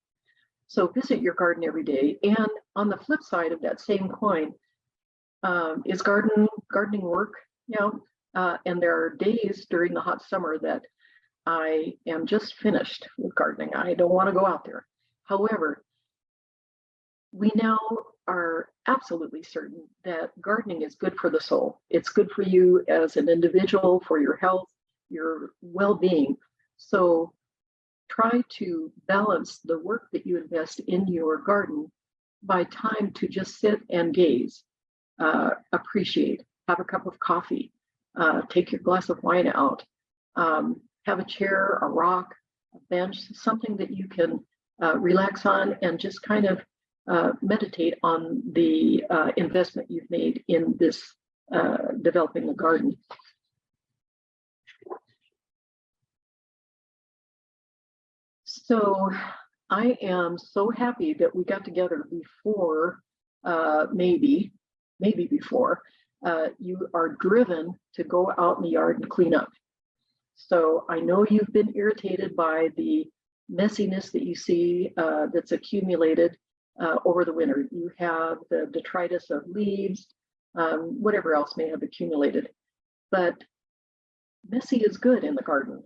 So visit your garden every day. And on the flip side of that same coin, Is gardening work? Yeah. And there are days during the hot summer that I am just finished with gardening. I don't want to go out there. However, we now are absolutely certain that gardening is good for the soul. It's good for you as an individual, for your health, your well-being. So try to balance the work that you invest in your garden by time to just sit and gaze, appreciate, have a cup of coffee, take your glass of wine out, have a chair, a rock, a bench, something that you can relax on and just kind of meditate on the investment you've made in this developing a garden. So I am so happy that we got together before, maybe before, you are driven to go out in the yard and clean up. So I know you've been irritated by the messiness that you see that's accumulated over the winter. You have the detritus of leaves, whatever else may have accumulated. But messy is good in the garden.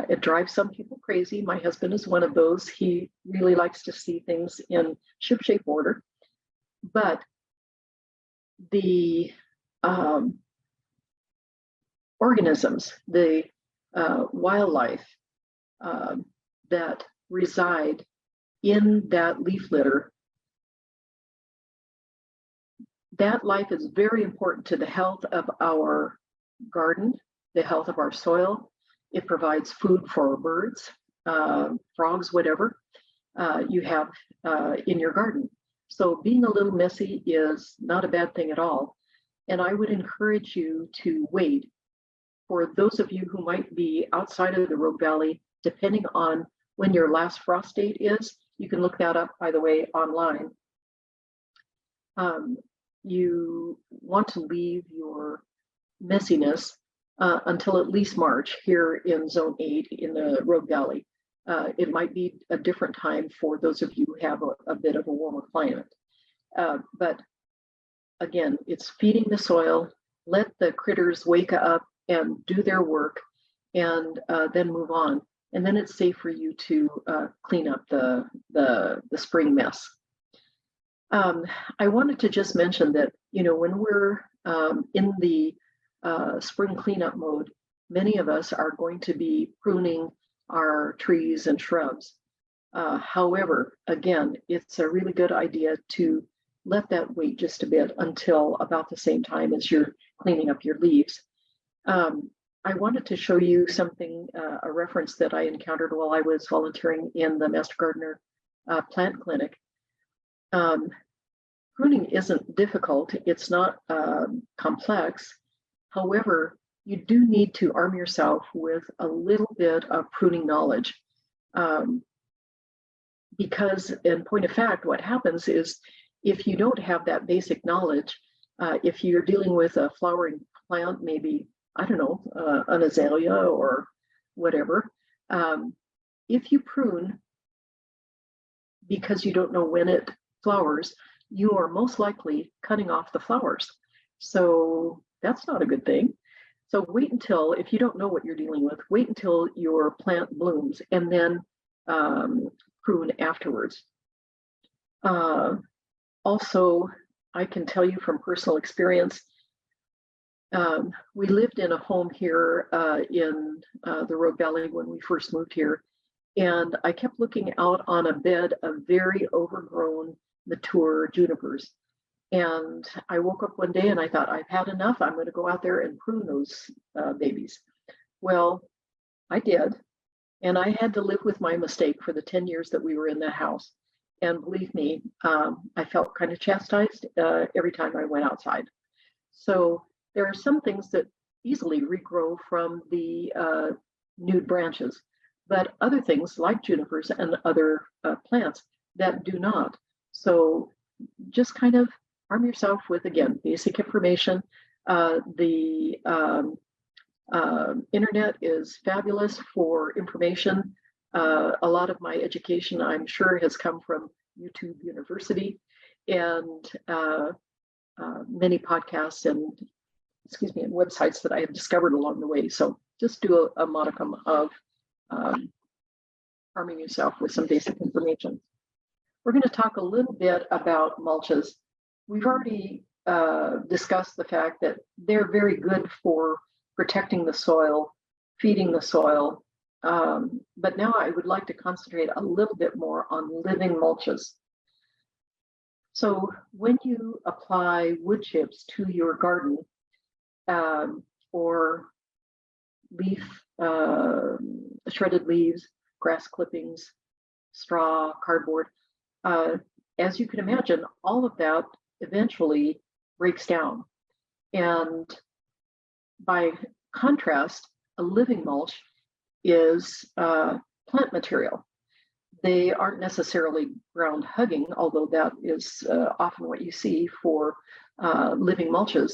It drives some people crazy. My husband is one of those. He really likes to see things in shipshape order. But the organisms, the wildlife that reside in that leaf litter, that life is very important to the health of our garden, the health of our soil. It provides food for birds, frogs, whatever you have in your garden. So being a little messy is not a bad thing at all. And I would encourage you to wait. For those of you who might be outside of the Rogue Valley, depending on when your last frost date is, you can look that up, by the way, online. You want to leave your messiness until at least March here in Zone 8 in the Rogue Valley. It might be a different time for those of you who have a bit of a warmer climate. But again, it's feeding the soil, let the critters wake up and do their work, and then move on. And then it's safe for you to clean up the spring mess. I wanted to just mention that, you know, when we're in the spring cleanup mode, many of us are going to be pruning our trees and shrubs. However, again, it's a really good idea to let that wait just a bit until about the same time as you're cleaning up your leaves. I wanted to show you something, a reference that I encountered while I was volunteering in the Master Gardener plant clinic. Pruning isn't difficult, it's not complex. However, you do need to arm yourself with a little bit of pruning knowledge. Because in point of fact, what happens is if you don't have that basic knowledge, if you're dealing with a flowering plant, maybe, I don't know, an azalea or whatever, if you prune because you don't know when it flowers, you are most likely cutting off the flowers. So that's not a good thing. So wait until, if you don't know what you're dealing with, wait until your plant blooms and then prune afterwards. Also, I can tell you from personal experience, we lived in a home here in the Rogue Valley when we first moved here, and I kept looking out on a bed of very overgrown, mature junipers. And I woke up one day and I thought, I've had enough. I'm going to go out there and prune those babies. Well, I did. And I had to live with my mistake for the 10 years that we were in that house. And believe me, I felt kind of chastised every time I went outside. So there are some things that easily regrow from the nude branches, but other things like junipers and other plants that do not. So just kind of arm yourself with, again, basic information. The internet is fabulous for information. A lot of my education, I'm sure, has come from YouTube University. And many podcasts and and websites that I have discovered along the way. So just do a modicum of arming yourself with some basic information. We're going to talk a little bit about mulches. We've already discussed the fact that they're very good for protecting the soil, feeding the soil. But now I would like to concentrate a little bit more on living mulches. So when you apply wood chips to your garden, or shredded leaves, grass clippings, straw, cardboard, as you can imagine, all of that eventually breaks down. And by contrast, a living mulch is plant material. They aren't necessarily ground hugging, although that is often what you see for living mulches.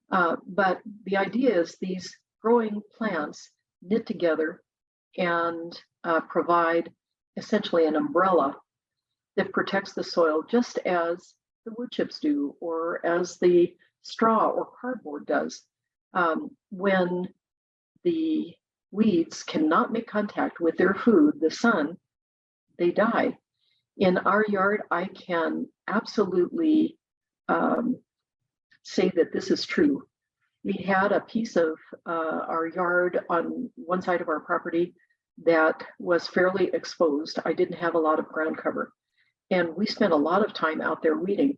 But the idea is these growing plants knit together and provide essentially an umbrella that protects the soil, just as the wood chips do, or as the straw or cardboard does. When the weeds cannot make contact with their food, the sun, they die. In our yard, I can absolutely say that this is true. We had a piece of our yard on one side of our property that was fairly exposed. I didn't have a lot of ground cover. And we spent a lot of time out there weeding.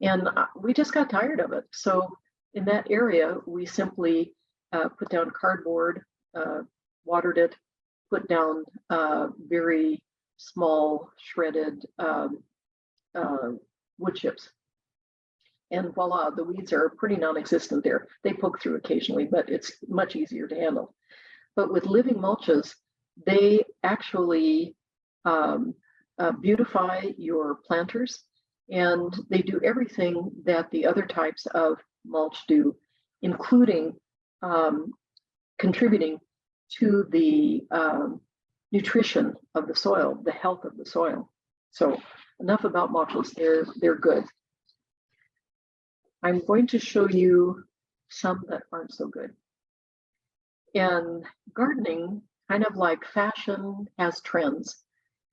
And we just got tired of it. So in that area, we simply put down cardboard, watered it, put down very small shredded wood chips. And voila, the weeds are pretty non-existent there. They poke through occasionally, but it's much easier to handle. But with living mulches, they actually beautify your planters, and they do everything that the other types of mulch do, including contributing to the nutrition of the soil, the health of the soil. So enough about mulches, they're good. I'm going to show you some that aren't so good. And gardening, kind of like fashion, has trends.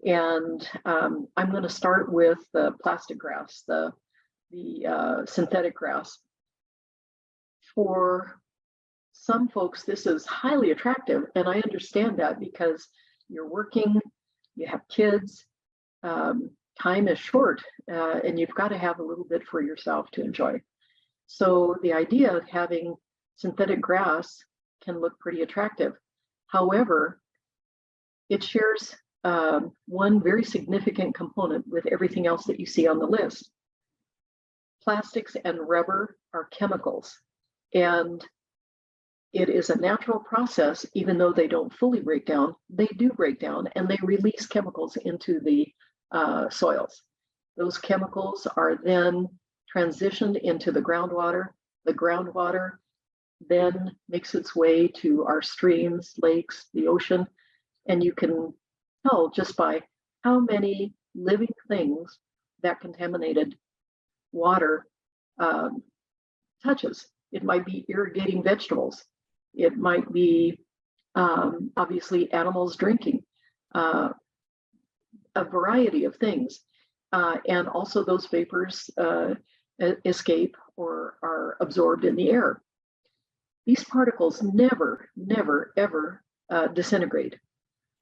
And I'm going to start with the plastic grass, the synthetic grass. For some folks, this is highly attractive, and I understand that because you're working, you have kids, time is short, and you've got to have a little bit for yourself to enjoy. So the idea of having synthetic grass can look pretty attractive. However, it shares one very significant component with everything else that you see on the list. Plastics and rubber are chemicals, and it is a natural process. Even though they don't fully break down, they do break down, and they release chemicals into the soils. Those chemicals are then transitioned into the groundwater. The groundwater then makes its way to our streams, lakes, the ocean, and you can tell just by how many living things that contaminated water touches. It might be irrigating vegetables. It might be obviously animals drinking, a variety of things. And also those vapors escape or are absorbed in the air. These particles never, ever disintegrate.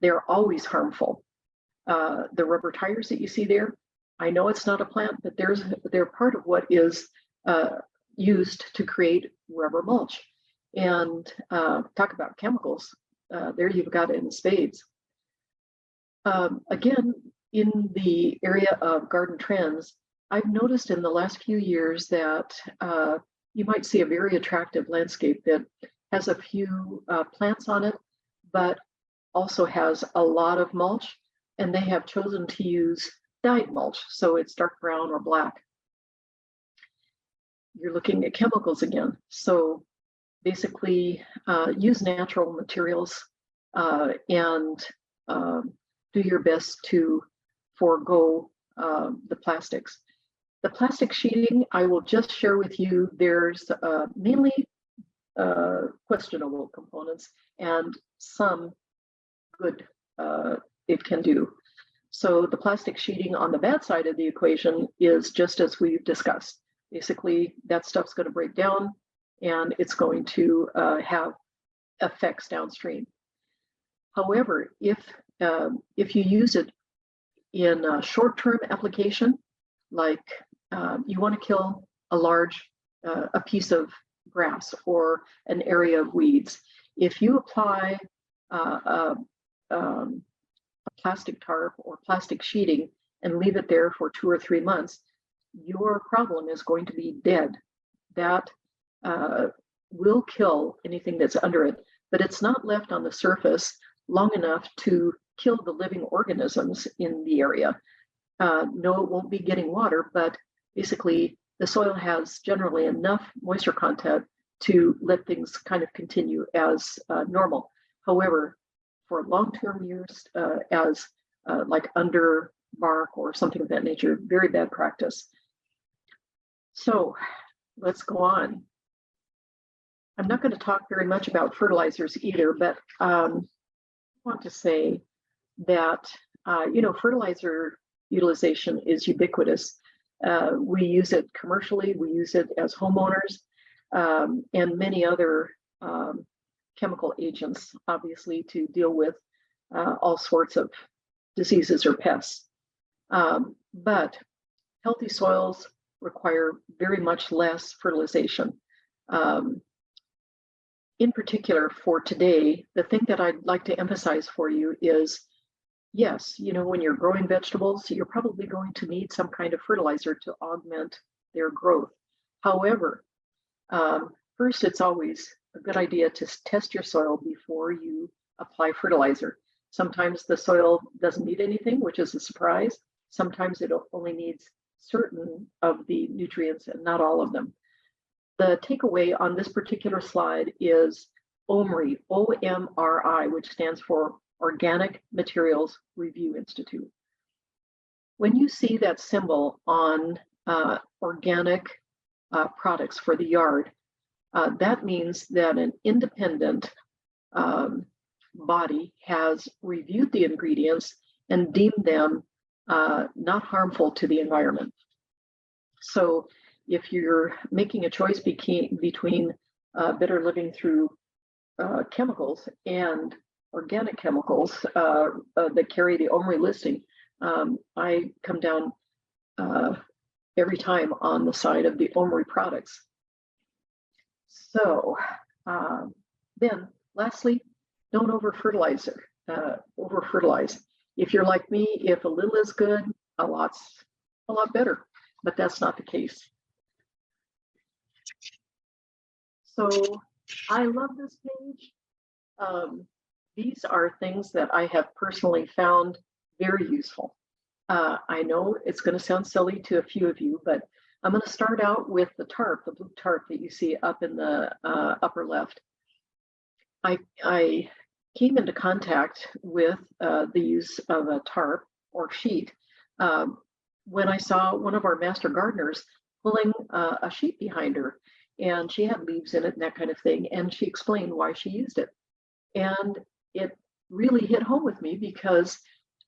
They're always harmful. The rubber tires that you see there, I know it's not a plant, but they're part of what is used to create rubber mulch. And talk about chemicals, there you've got it in spades. Again, in the area of garden trends, I've noticed in the last few years that you might see a very attractive landscape that has a few plants on it, but also has a lot of mulch, and they have chosen to use dyed mulch, so it's dark brown or black. You're looking at chemicals again. So basically use natural materials and do your best to forego the plastics. The plastic sheeting, I will just share with you, there's mainly questionable components and some good it can do. So the plastic sheeting on the bad side of the equation is just as we've discussed. Basically, that stuff's going to break down and it's going to have effects downstream. However, if you use it in a short-term application, like you want to kill a piece of grass or an area of weeds, if you apply a plastic tarp or plastic sheeting and leave it there for 2 or 3 months, your problem is going to be dead. That will kill anything that's under it, but it's not left on the surface long enough to kill the living organisms in the area. No, it won't be getting water, but basically the soil has generally enough moisture content to let things kind of continue as normal. However, for long-term use as like under bark or something of that nature, very bad practice. So let's go on. I'm not going to talk very much about fertilizers either, but I want to say that, fertilizer utilization is ubiquitous. We use it commercially, we use it as homeowners, and many other chemical agents, obviously, to deal with all sorts of diseases or pests. But healthy soils require very much less fertilization. In particular, for today, the thing that I'd like to emphasize for you is, yes, when you're growing vegetables, you're probably going to need some kind of fertilizer to augment their growth. However, first, it's always a good idea to test your soil before you apply fertilizer. Sometimes the soil doesn't need anything, which is a surprise. Sometimes it only needs certain of the nutrients and not all of them. The takeaway on this particular slide is OMRI, O-M-R-I, which stands for Organic Materials Review Institute. When you see that symbol on organic products for the yard, that means that an independent body has reviewed the ingredients and deemed them not harmful to the environment. So if you're making a choice between better living through chemicals and organic chemicals that carry the OMRI listing, I come down every time on the side of the OMRI products. So then lastly, don't over-fertilize. If you're like me, if a little is good, a lot better, but that's not the case. So I love this page. These are things that I have personally found very useful. I know it's going to sound silly to a few of you, but I'm going to start out with the tarp, the blue tarp that you see up in the upper left. I came into contact with the use of a tarp or sheet when I saw one of our master gardeners pulling a sheet behind her, and she had leaves in it and that kind of thing, and she explained why she used it. And it really hit home with me because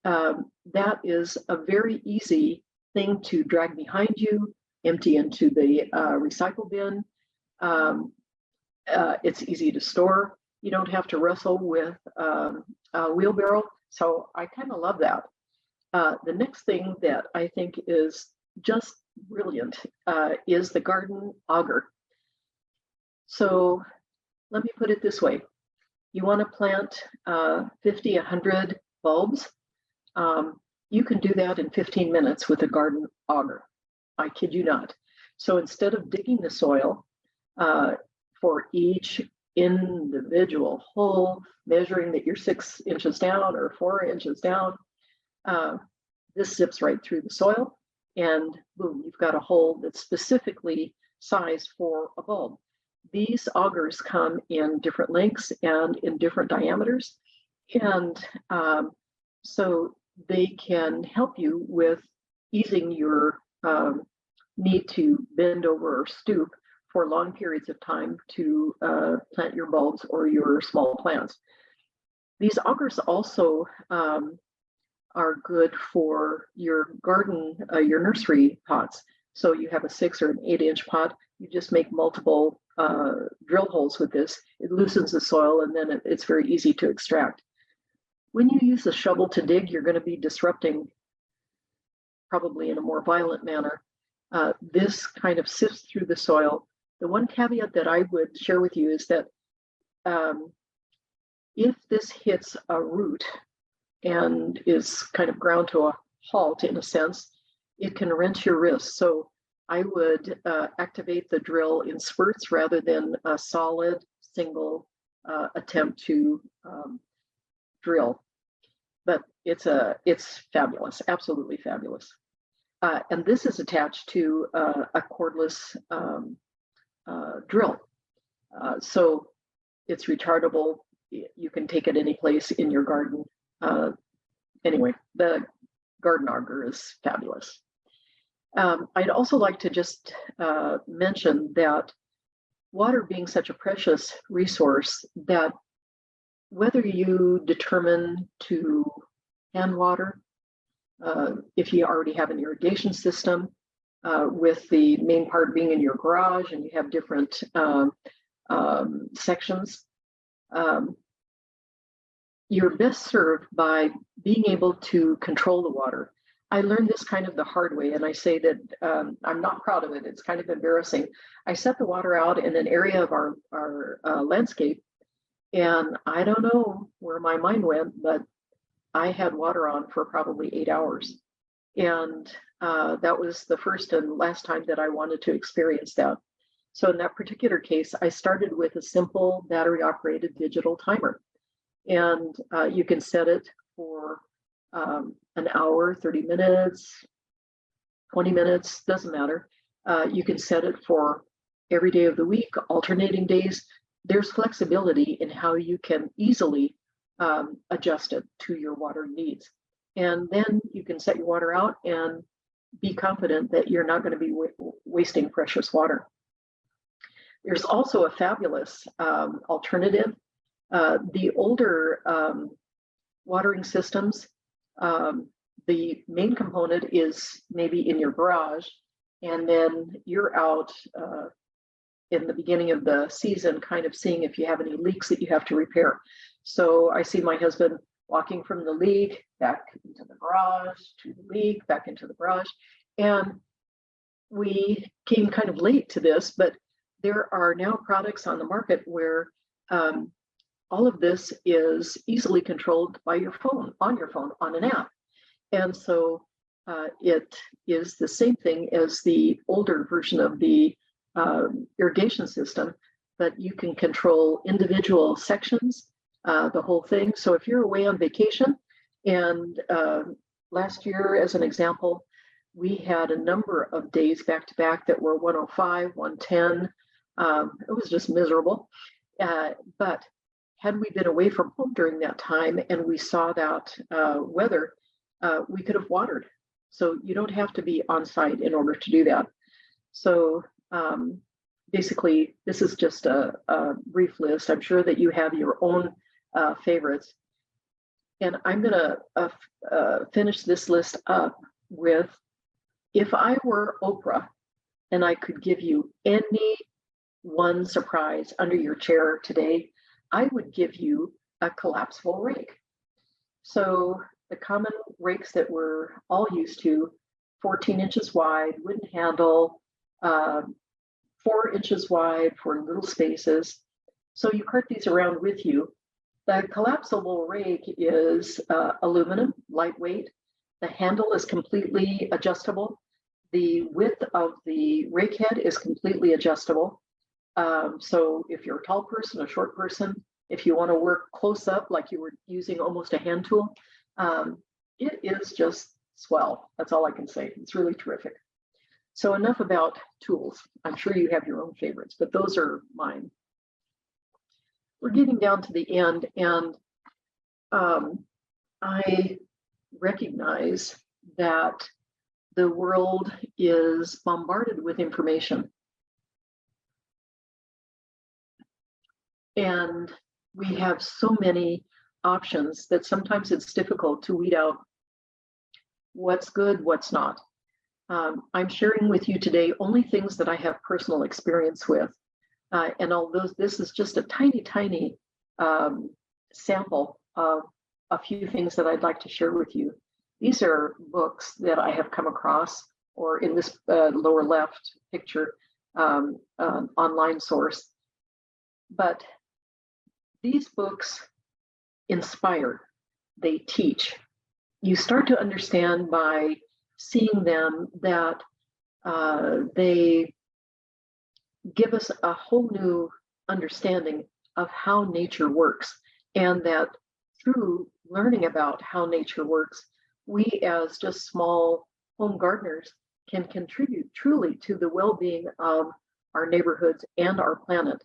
that is a very easy thing to drag behind you, empty into the recycle bin. It's easy to store. You don't have to wrestle with a wheelbarrow. So I kind of love that. The next thing that I think is just brilliant is the garden auger. So let me put it this way. You want to plant 50, 100 bulbs. You can do that in 15 minutes with a garden auger. I kid you not. So instead of digging the soil for each individual hole, measuring that you're 6 inches down or 4 inches down, this zips right through the soil, and boom, you've got a hole that's specifically sized for a bulb. These augers come in different lengths and in different diameters, and so they can help you with easing your need to bend over or stoop for long periods of time to plant your bulbs or your small plants. These augers also are good for your garden, your nursery pots. So you have a 6 or an 8-inch pot, you just make multiple drill holes with this. It loosens the soil, and then it's very easy to extract. When you use a shovel to dig, you're going to be disrupting, probably in a more violent manner. This kind of sifts through the soil. The one caveat that I would share with you is that if this hits a root and is kind of ground to a halt in a sense, it can wrench your wrist. So I would activate the drill in spurts rather than a solid single attempt to drill. But it's fabulous, absolutely fabulous. And this is attached to a cordless drill. So it's rechargeable. You can take it any place in your garden. Anyway, the garden auger is fabulous. I'd also like to just mention that water being such a precious resource, that whether you determine to hand water, if you already have an irrigation system, with the main part being in your garage and you have different sections, you're best served by being able to control the water. I learned this kind of the hard way, and I say that I'm not proud of it. It's kind of embarrassing. I set the water out in an area of our landscape, and I don't know where my mind went, but I had water on for probably 8 hours. And that was the first and last time that I wanted to experience that. So in that particular case, I started with a simple battery-operated digital timer. And you can set it for an hour, 30 minutes, 20 minutes, doesn't matter. You can set it for every day of the week, alternating days. There's flexibility in how you can easily adjust it to your water needs. And then you can set your water out and be confident that you're not going to be wasting precious water. There's also a fabulous alternative. The older watering systems, the main component is maybe in your garage, and then you're out in the beginning of the season kind of seeing if you have any leaks that you have to repair. So I see my husband walking from the leak back into the garage, to the leak, back into the garage. And we came kind of late to this, but there are now products on the market where all of this is easily controlled by your phone, on an app. And so it is the same thing as the older version of the irrigation system, but you can control individual sections, the whole thing. So if you're away on vacation, and last year, as an example, we had a number of days back to back that were 105, 110. It was just miserable. But had we been away from home during that time and we saw that weather, we could have watered. So you don't have to be on site in order to do that. So basically, this is just a brief list. I'm sure that you have your own favorites. And I'm going to finish this list up with, if I were Oprah and I could give you any one surprise under your chair today, I would give you a collapsible rake. So the common rakes that we're all used to, 14 inches wide, wooden handle, 4 inches wide for little spaces. So you cart these around with you. The collapsible rake is aluminum, lightweight. The handle is completely adjustable. The width of the rake head is completely adjustable. So if you're a tall person, a short person, if you want to work close up like you were using almost a hand tool, it is just swell. That's all I can say. It's really terrific. So enough about tools. I'm sure you have your own favorites, but those are mine. We're getting down to the end, and I recognize that the world is bombarded with information. And we have so many options that sometimes it's difficult to weed out what's good, what's not. I'm sharing with you today only things that I have personal experience with. And although this is just a tiny, tiny sample of a few things that I'd like to share with you, these are books that I have come across, or in this lower left picture, online source. But these books inspire, they teach. You start to understand by seeing them that they give us a whole new understanding of how nature works, and that through learning about how nature works, we as just small home gardeners can contribute truly to the well-being of our neighborhoods and our planet.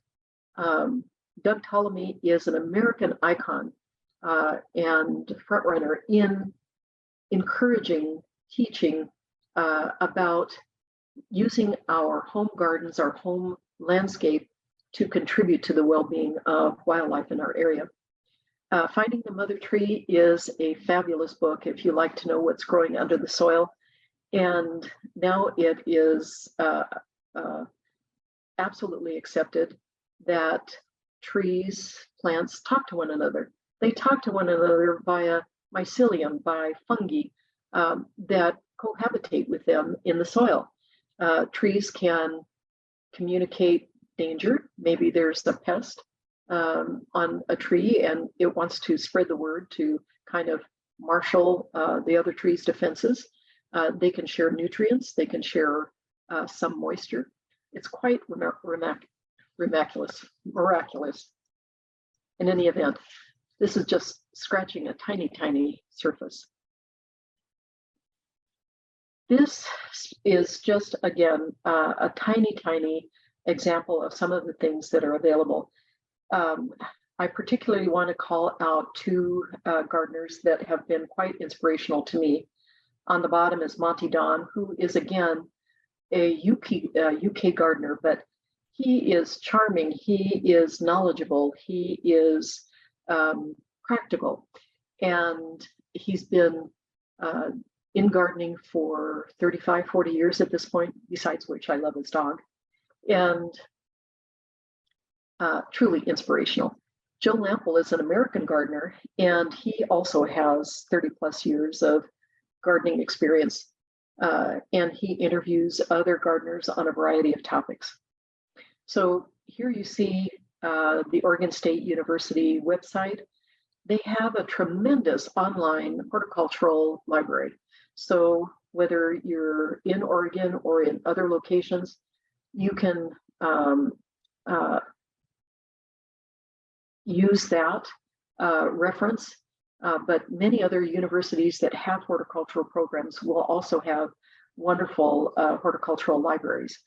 Doug Ptolemy is an American icon and frontrunner in encouraging, teaching about using our home gardens, our home landscape, to contribute to the well-being of wildlife in our area. Finding the Mother Tree is a fabulous book if you like to know what's growing under the soil. And now it is absolutely accepted that trees, plants talk to one another. They talk to one another via mycelium, by fungi that cohabitate with them in the soil. Trees can communicate danger. Maybe there's a pest on a tree and it wants to spread the word to kind of marshal the other tree's defenses. They can share nutrients. They can share some moisture. It's quite miraculous. In any event, this is just scratching a tiny, tiny surface. This is just, again, a tiny, tiny example of some of the things that are available. I particularly want to call out two gardeners that have been quite inspirational to me. On the bottom is Monty Don, who is, again, a UK gardener, but he is charming, he is knowledgeable, he is practical, and he's been in gardening for 35, 40 years at this point, besides which I love his dog, and truly inspirational. Joe Lample is an American gardener, and he also has 30 plus years of gardening experience, and he interviews other gardeners on a variety of topics. So here you see the Oregon State University website. They have a tremendous online horticultural library. So whether you're in Oregon or in other locations, you can use that reference, but many other universities that have horticultural programs will also have wonderful horticultural libraries.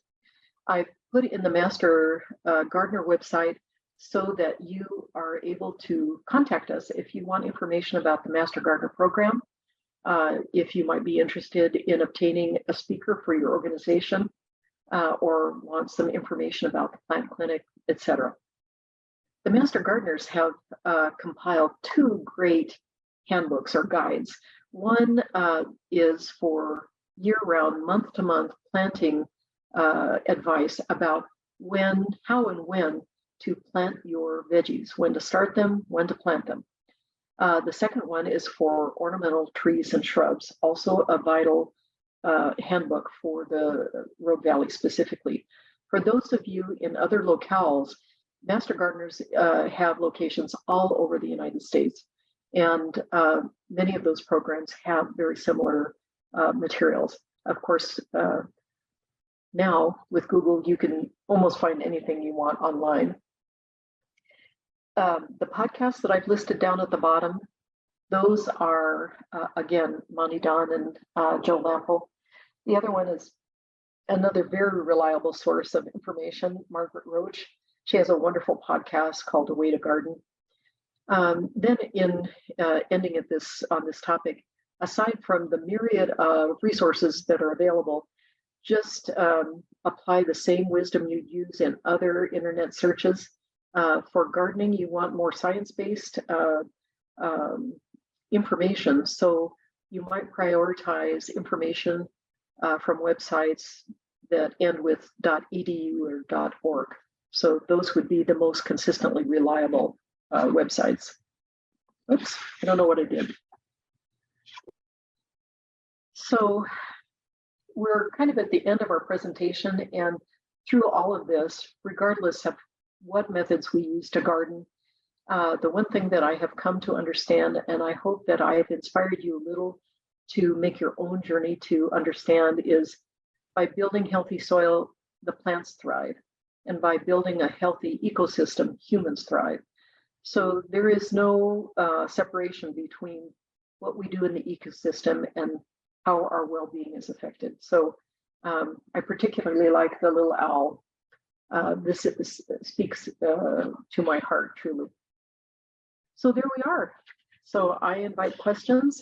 I put in the Master Gardener website so that you are able to contact us if you want information about the Master Gardener program, if you might be interested in obtaining a speaker for your organization, or want some information about the plant clinic, etc. The Master Gardeners have compiled two great handbooks or guides. One is for year-round, month-to-month planting advice about when, how and when to plant your veggies, when to start them, when to plant them. The second one is for ornamental trees and shrubs, also a vital handbook for the Rogue Valley specifically. For those of you in other locales, Master Gardeners have locations all over the United States, and many of those programs have very similar materials. Of course, now with Google, you can almost find anything you want online. The podcasts that I've listed down at the bottom, those are, again, Monty Don and Joe Lample. The other one is another very reliable source of information, Margaret Roach. She has a wonderful podcast called A Way to Garden. Then in ending at on this topic, aside from the myriad of resources that are available, just apply the same wisdom you'd use in other internet searches. For gardening, you want more science-based information. So you might prioritize information from websites that end with .edu or .org. So those would be the most consistently reliable websites. Oops, I don't know what I did. So we're kind of at the end of our presentation, and through all of this, regardless of what methods we use to garden, the one thing that I have come to understand, and I hope that I have inspired you a little to make your own journey to understand, is by building healthy soil, the plants thrive. And by building a healthy ecosystem, humans thrive. So there is no separation between what we do in the ecosystem and how our well-being is affected. So I particularly like the little owl. This speaks to my heart, truly. So there we are. So I invite questions.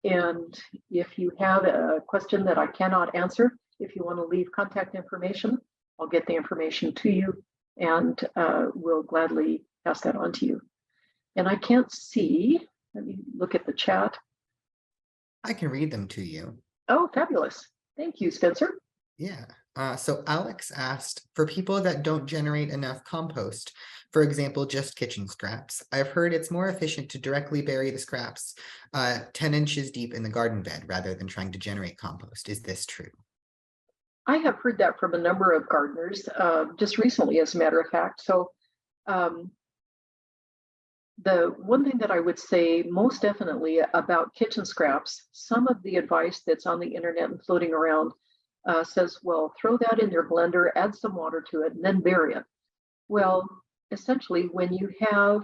And if you have a question that I cannot answer, if you want to leave contact information, I'll get the information to you, and we'll gladly pass that on to you. And I can't see, let me look at the chat.
I can read them to you.
Oh, fabulous. Thank you, Spencer.
Yeah. So Alex asked, for people that don't generate enough compost, for example, just kitchen scraps, I've heard it's more efficient to directly bury the scraps 10 inches deep in the garden bed rather than trying to generate compost. Is this true?
I have heard that from a number of gardeners just recently, as a matter of fact. So the one thing that I would say most definitely about kitchen scraps, some of the advice that's on the internet and floating around says, well, throw that in your blender, add some water to it, and then bury it. Well, essentially, when you have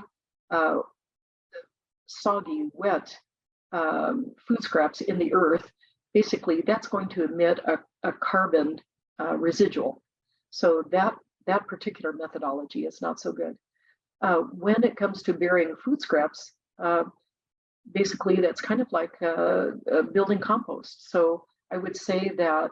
soggy, wet food scraps in the earth, basically that's going to emit a carbon residual. So that particular methodology is not so good. When it comes to burying food scraps, basically that's kind of like building compost. So I would say that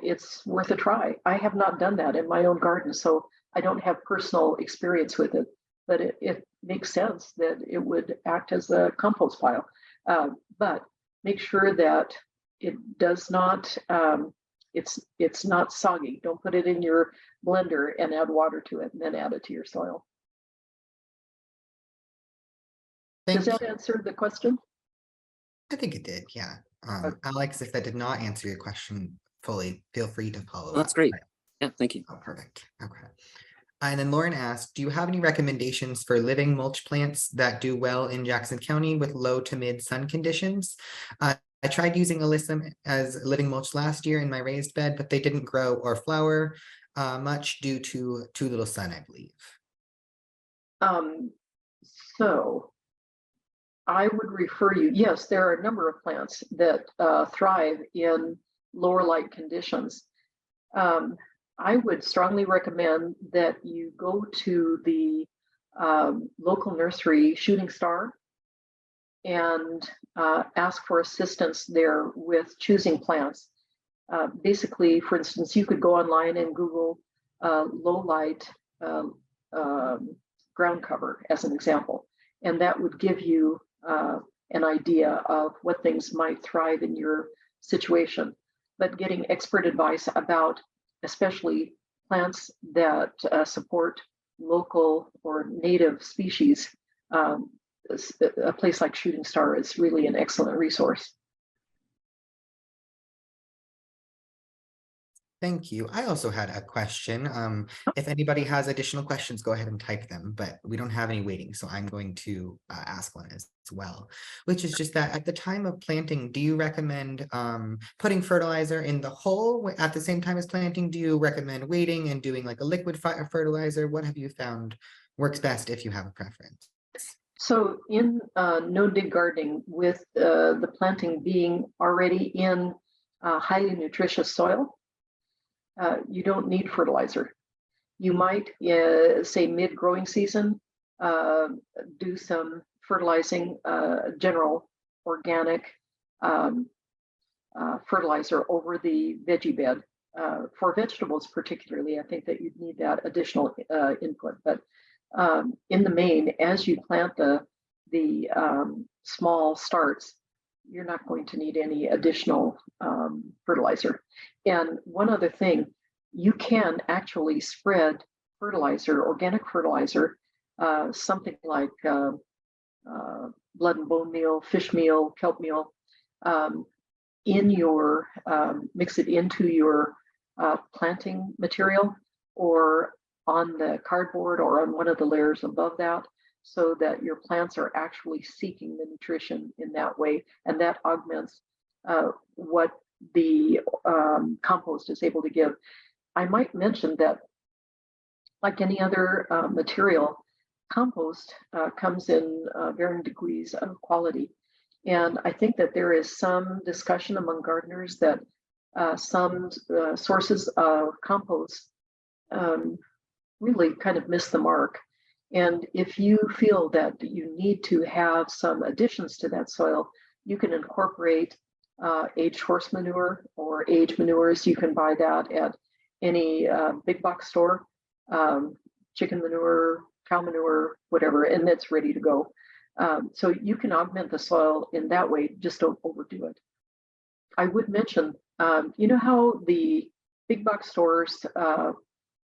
it's worth a try. I have not done that in my own garden, so I don't have personal experience with it, but it makes sense that it would act as a compost pile. But make sure that it does not, it's not soggy. Don't put it in your blender and add water to it and then add it to your soil. Does that answer the question?
I think it did, yeah. Alex, if that did not answer your question fully, feel free to follow up.
That's great. Yeah, thank you.
Oh, perfect. Okay. And then Lauren asked, do you have any recommendations for living mulch plants that do well in Jackson County with low to mid sun conditions? I tried using alyssum as living mulch last year in my raised bed, but they didn't grow or flower much due to too little sun, I believe.
So I would refer you, yes, there are a number of plants that thrive in lower light conditions. I would strongly recommend that you go to the local nursery Shooting Star and ask for assistance there with choosing plants. Basically, for instance, you could go online and Google low light ground cover as an example, and that would give you an idea of what things might thrive in your situation. But getting expert advice about especially plants that support local or native species, a place like Shooting Star is really an excellent resource.
Thank you. I also had a question. If anybody has additional questions, go ahead and type them, but we don't have any waiting, so I'm going to ask one as well, which is just that at the time of planting, do you recommend putting fertilizer in the hole at the same time as planting? Do you recommend waiting and doing like a liquid fertilizer? What have you found works best if you have a preference?
So in no-dig gardening, with the planting being already in highly nutritious soil, you don't need fertilizer. You might, say mid-growing season, do some fertilizing, general organic fertilizer over the veggie bed. For vegetables particularly, I think that you'd need that additional input. But in the main, as you plant the small starts, you're not going to need any additional fertilizer. And one other thing, you can actually spread fertilizer, organic fertilizer, something like blood and bone meal, fish meal, kelp meal, in your, mix it into your planting material or on the cardboard or on one of the layers above that, so that your plants are actually seeking the nutrition in that way. And that augments what the compost is able to give. I might mention that, like any other material, compost comes in varying degrees of quality. And I think that there is some discussion among gardeners that some sources of compost really kind of miss the mark. And if you feel that you need to have some additions to that soil, you can incorporate aged horse manure or aged manures. You can buy that at any big box store, chicken manure, cow manure, whatever, and it's ready to go. So you can augment the soil in that way, just don't overdo it. I would mention, you know how the big box stores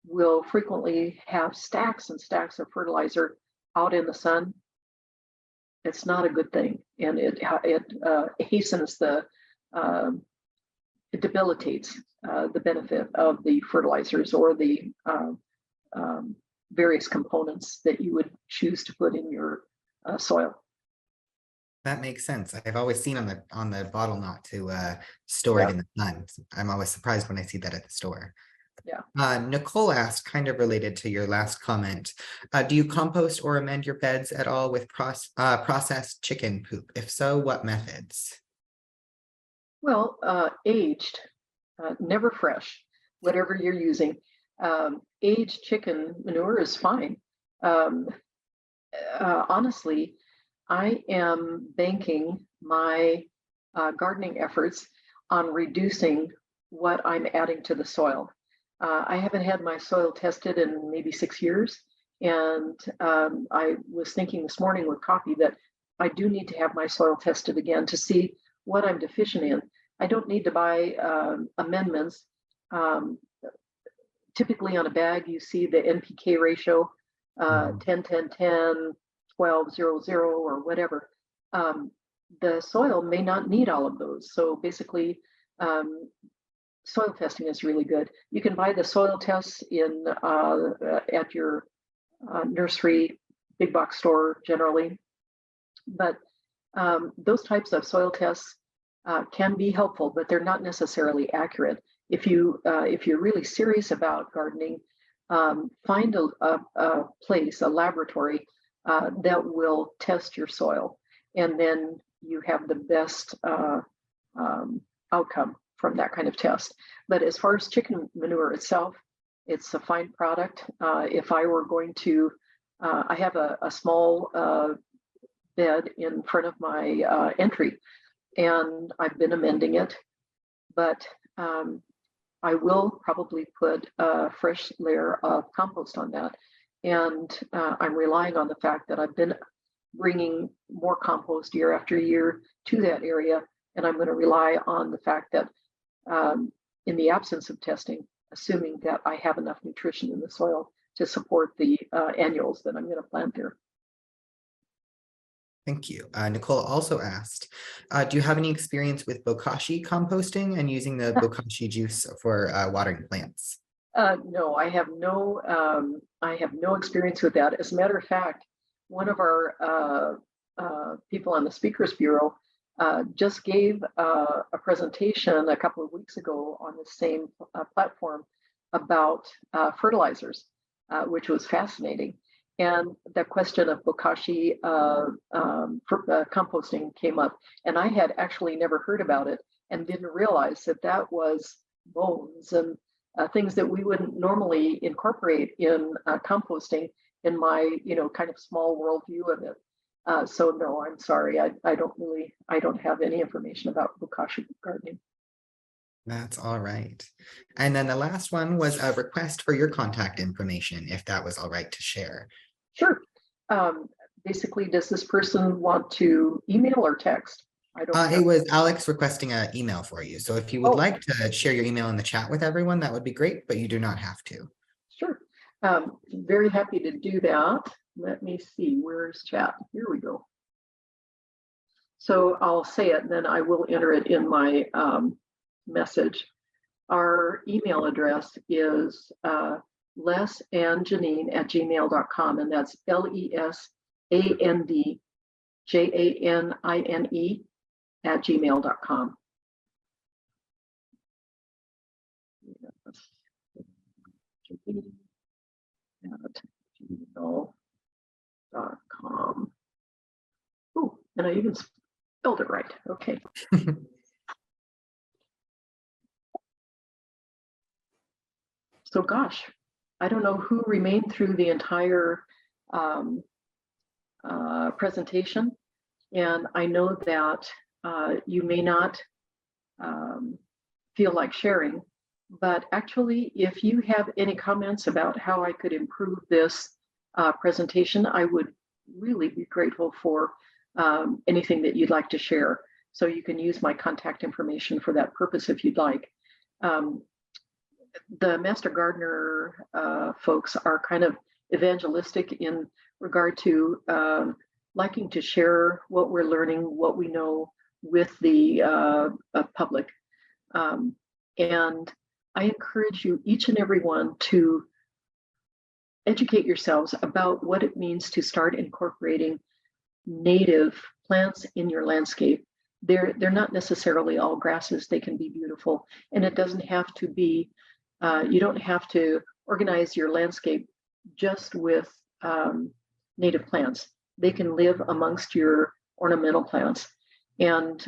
will frequently have stacks and stacks of fertilizer out in the sun? It's not a good thing, and it hastens the, it debilitates the benefit of the fertilizers or the various components that you would choose to put in your soil.
That makes sense. I've always seen on the bottle not to store it in the sun. I'm always surprised when I see that at the store.
Yeah.
Nicole asked, kind of related to your last comment, do you compost or amend your beds at all with processed chicken poop? If so, what methods?
Well, aged, never fresh, whatever you're using. Aged chicken manure is fine. Honestly, I am banking my gardening efforts on reducing what I'm adding to the soil. I haven't had my soil tested in maybe 6 years. And I was thinking this morning with coffee that I do need to have my soil tested again to see what I'm deficient in. I don't need to buy amendments. Typically on a bag, you see the NPK ratio, 10, 10, 10, 12, 0, 0, or whatever. The soil may not need all of those. So basically, soil testing is really good. You can buy the soil tests in at your nursery, big box store generally. But those types of soil tests can be helpful, but they're not necessarily accurate. If you're really serious about gardening, find a place, a laboratory that will test your soil, and then you have the best outcome from that kind of test. But as far as chicken manure itself, it's a fine product. If I were going to, I have a small bed in front of my entry, and I've been amending it, but I will probably put a fresh layer of compost on that. And I'm relying on the fact that I've been bringing more compost year after year to that area. And I'm going to rely on the fact that in the absence of testing, assuming that I have enough nutrition in the soil to support the annuals that I'm going to plant there.
Thank you. Nicole also asked, do you have any experience with bokashi composting and using the bokashi juice for watering plants?
No, I have no experience with that. As a matter of fact, one of our people on the Speakers Bureau just gave a presentation a couple of weeks ago on the same platform about fertilizers, which was fascinating. And the question of bokashi composting came up, and I had actually never heard about it and didn't realize that that was bones and things that we wouldn't normally incorporate in composting in my, kind of small worldview of it. So no, I'm sorry. I don't have any information about bokashi gardening.
That's all right. And then the last one was a request for your contact information, if that was all right to share.
Sure. Um, Basically, does this person want to email or text? I don't
It
have.
was Alex requesting an email for you. So if you would
Oh,
like to share your email in the chat with everyone, that would be great, but you do not have to.
sure. Very happy to do that. Let me see. Where's chat? Here we go. So I'll say it, and then I will enter it in my message. Our email address is lesandjanine@gmail.com, and that's LESANDJANINE@gmail.com. Gmail.com. Oh, and I even spelled it right. Okay. So gosh, I don't know who remained through the entire presentation. And I know that you may not feel like sharing, but actually, if you have any comments about how I could improve this presentation, I would really be grateful for anything that you'd like to share. So you can use my contact information for that purpose if you'd like. The Master Gardener folks are kind of evangelistic in regard to liking to share what we're learning, what we know with the public. And I encourage you, each and every one, to educate yourselves about what it means to start incorporating native plants in your landscape. They're not necessarily all grasses. They can be beautiful, and it doesn't have to be, you don't have to organize your landscape just with native plants. They can live amongst your ornamental plants. And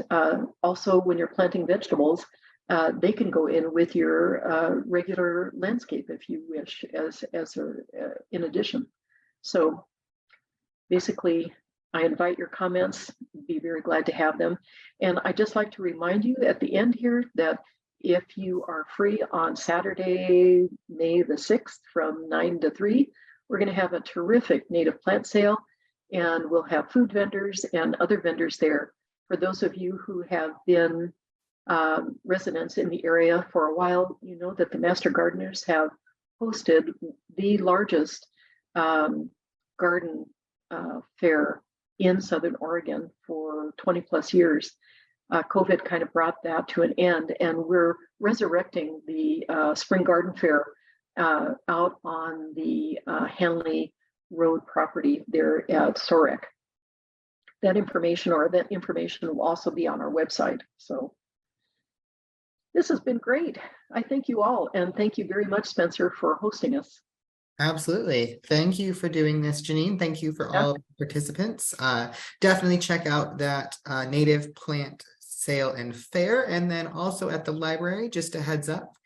also when you're planting vegetables, they can go in with your regular landscape if you wish, in addition. So basically, I invite your comments, be very glad to have them. And I just like to remind you at the end here that if you are free on Saturday, May the 6th from 9 to 3, we're going to have a terrific native plant sale, and we'll have food vendors and other vendors there. For those of you who have been residents in the area for a while, you know that the Master Gardeners have hosted the largest garden fair in Southern Oregon for 20 plus years. COVID kind of brought that to an end, and we're resurrecting the Spring Garden Fair out on the Hanley Road property there at Sorek. That information will also be on our website. So this has been great. I thank you all, and thank you very much, Spencer, for hosting us.
Absolutely. Thank you for doing this, Janine. Thank you for all of the participants. Definitely check out that native plant sale and fair, and then also at the library, just a heads up.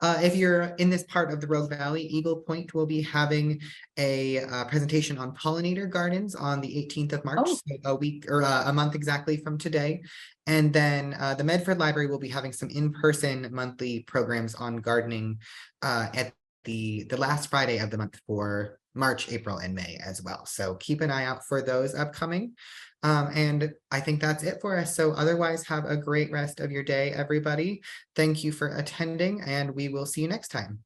If you're in this part of the Rogue Valley, Eagle Point will be having a presentation on pollinator gardens on the 18th of March, so a week or a month exactly from today. And then the Medford Library will be having some in-person monthly programs on gardening at the last Friday of the month for March, April, and May as well. So keep an eye out for those upcoming. And I think that's it for us. So otherwise, have a great rest of your day, everybody. Thank you for attending, and we will see you next time.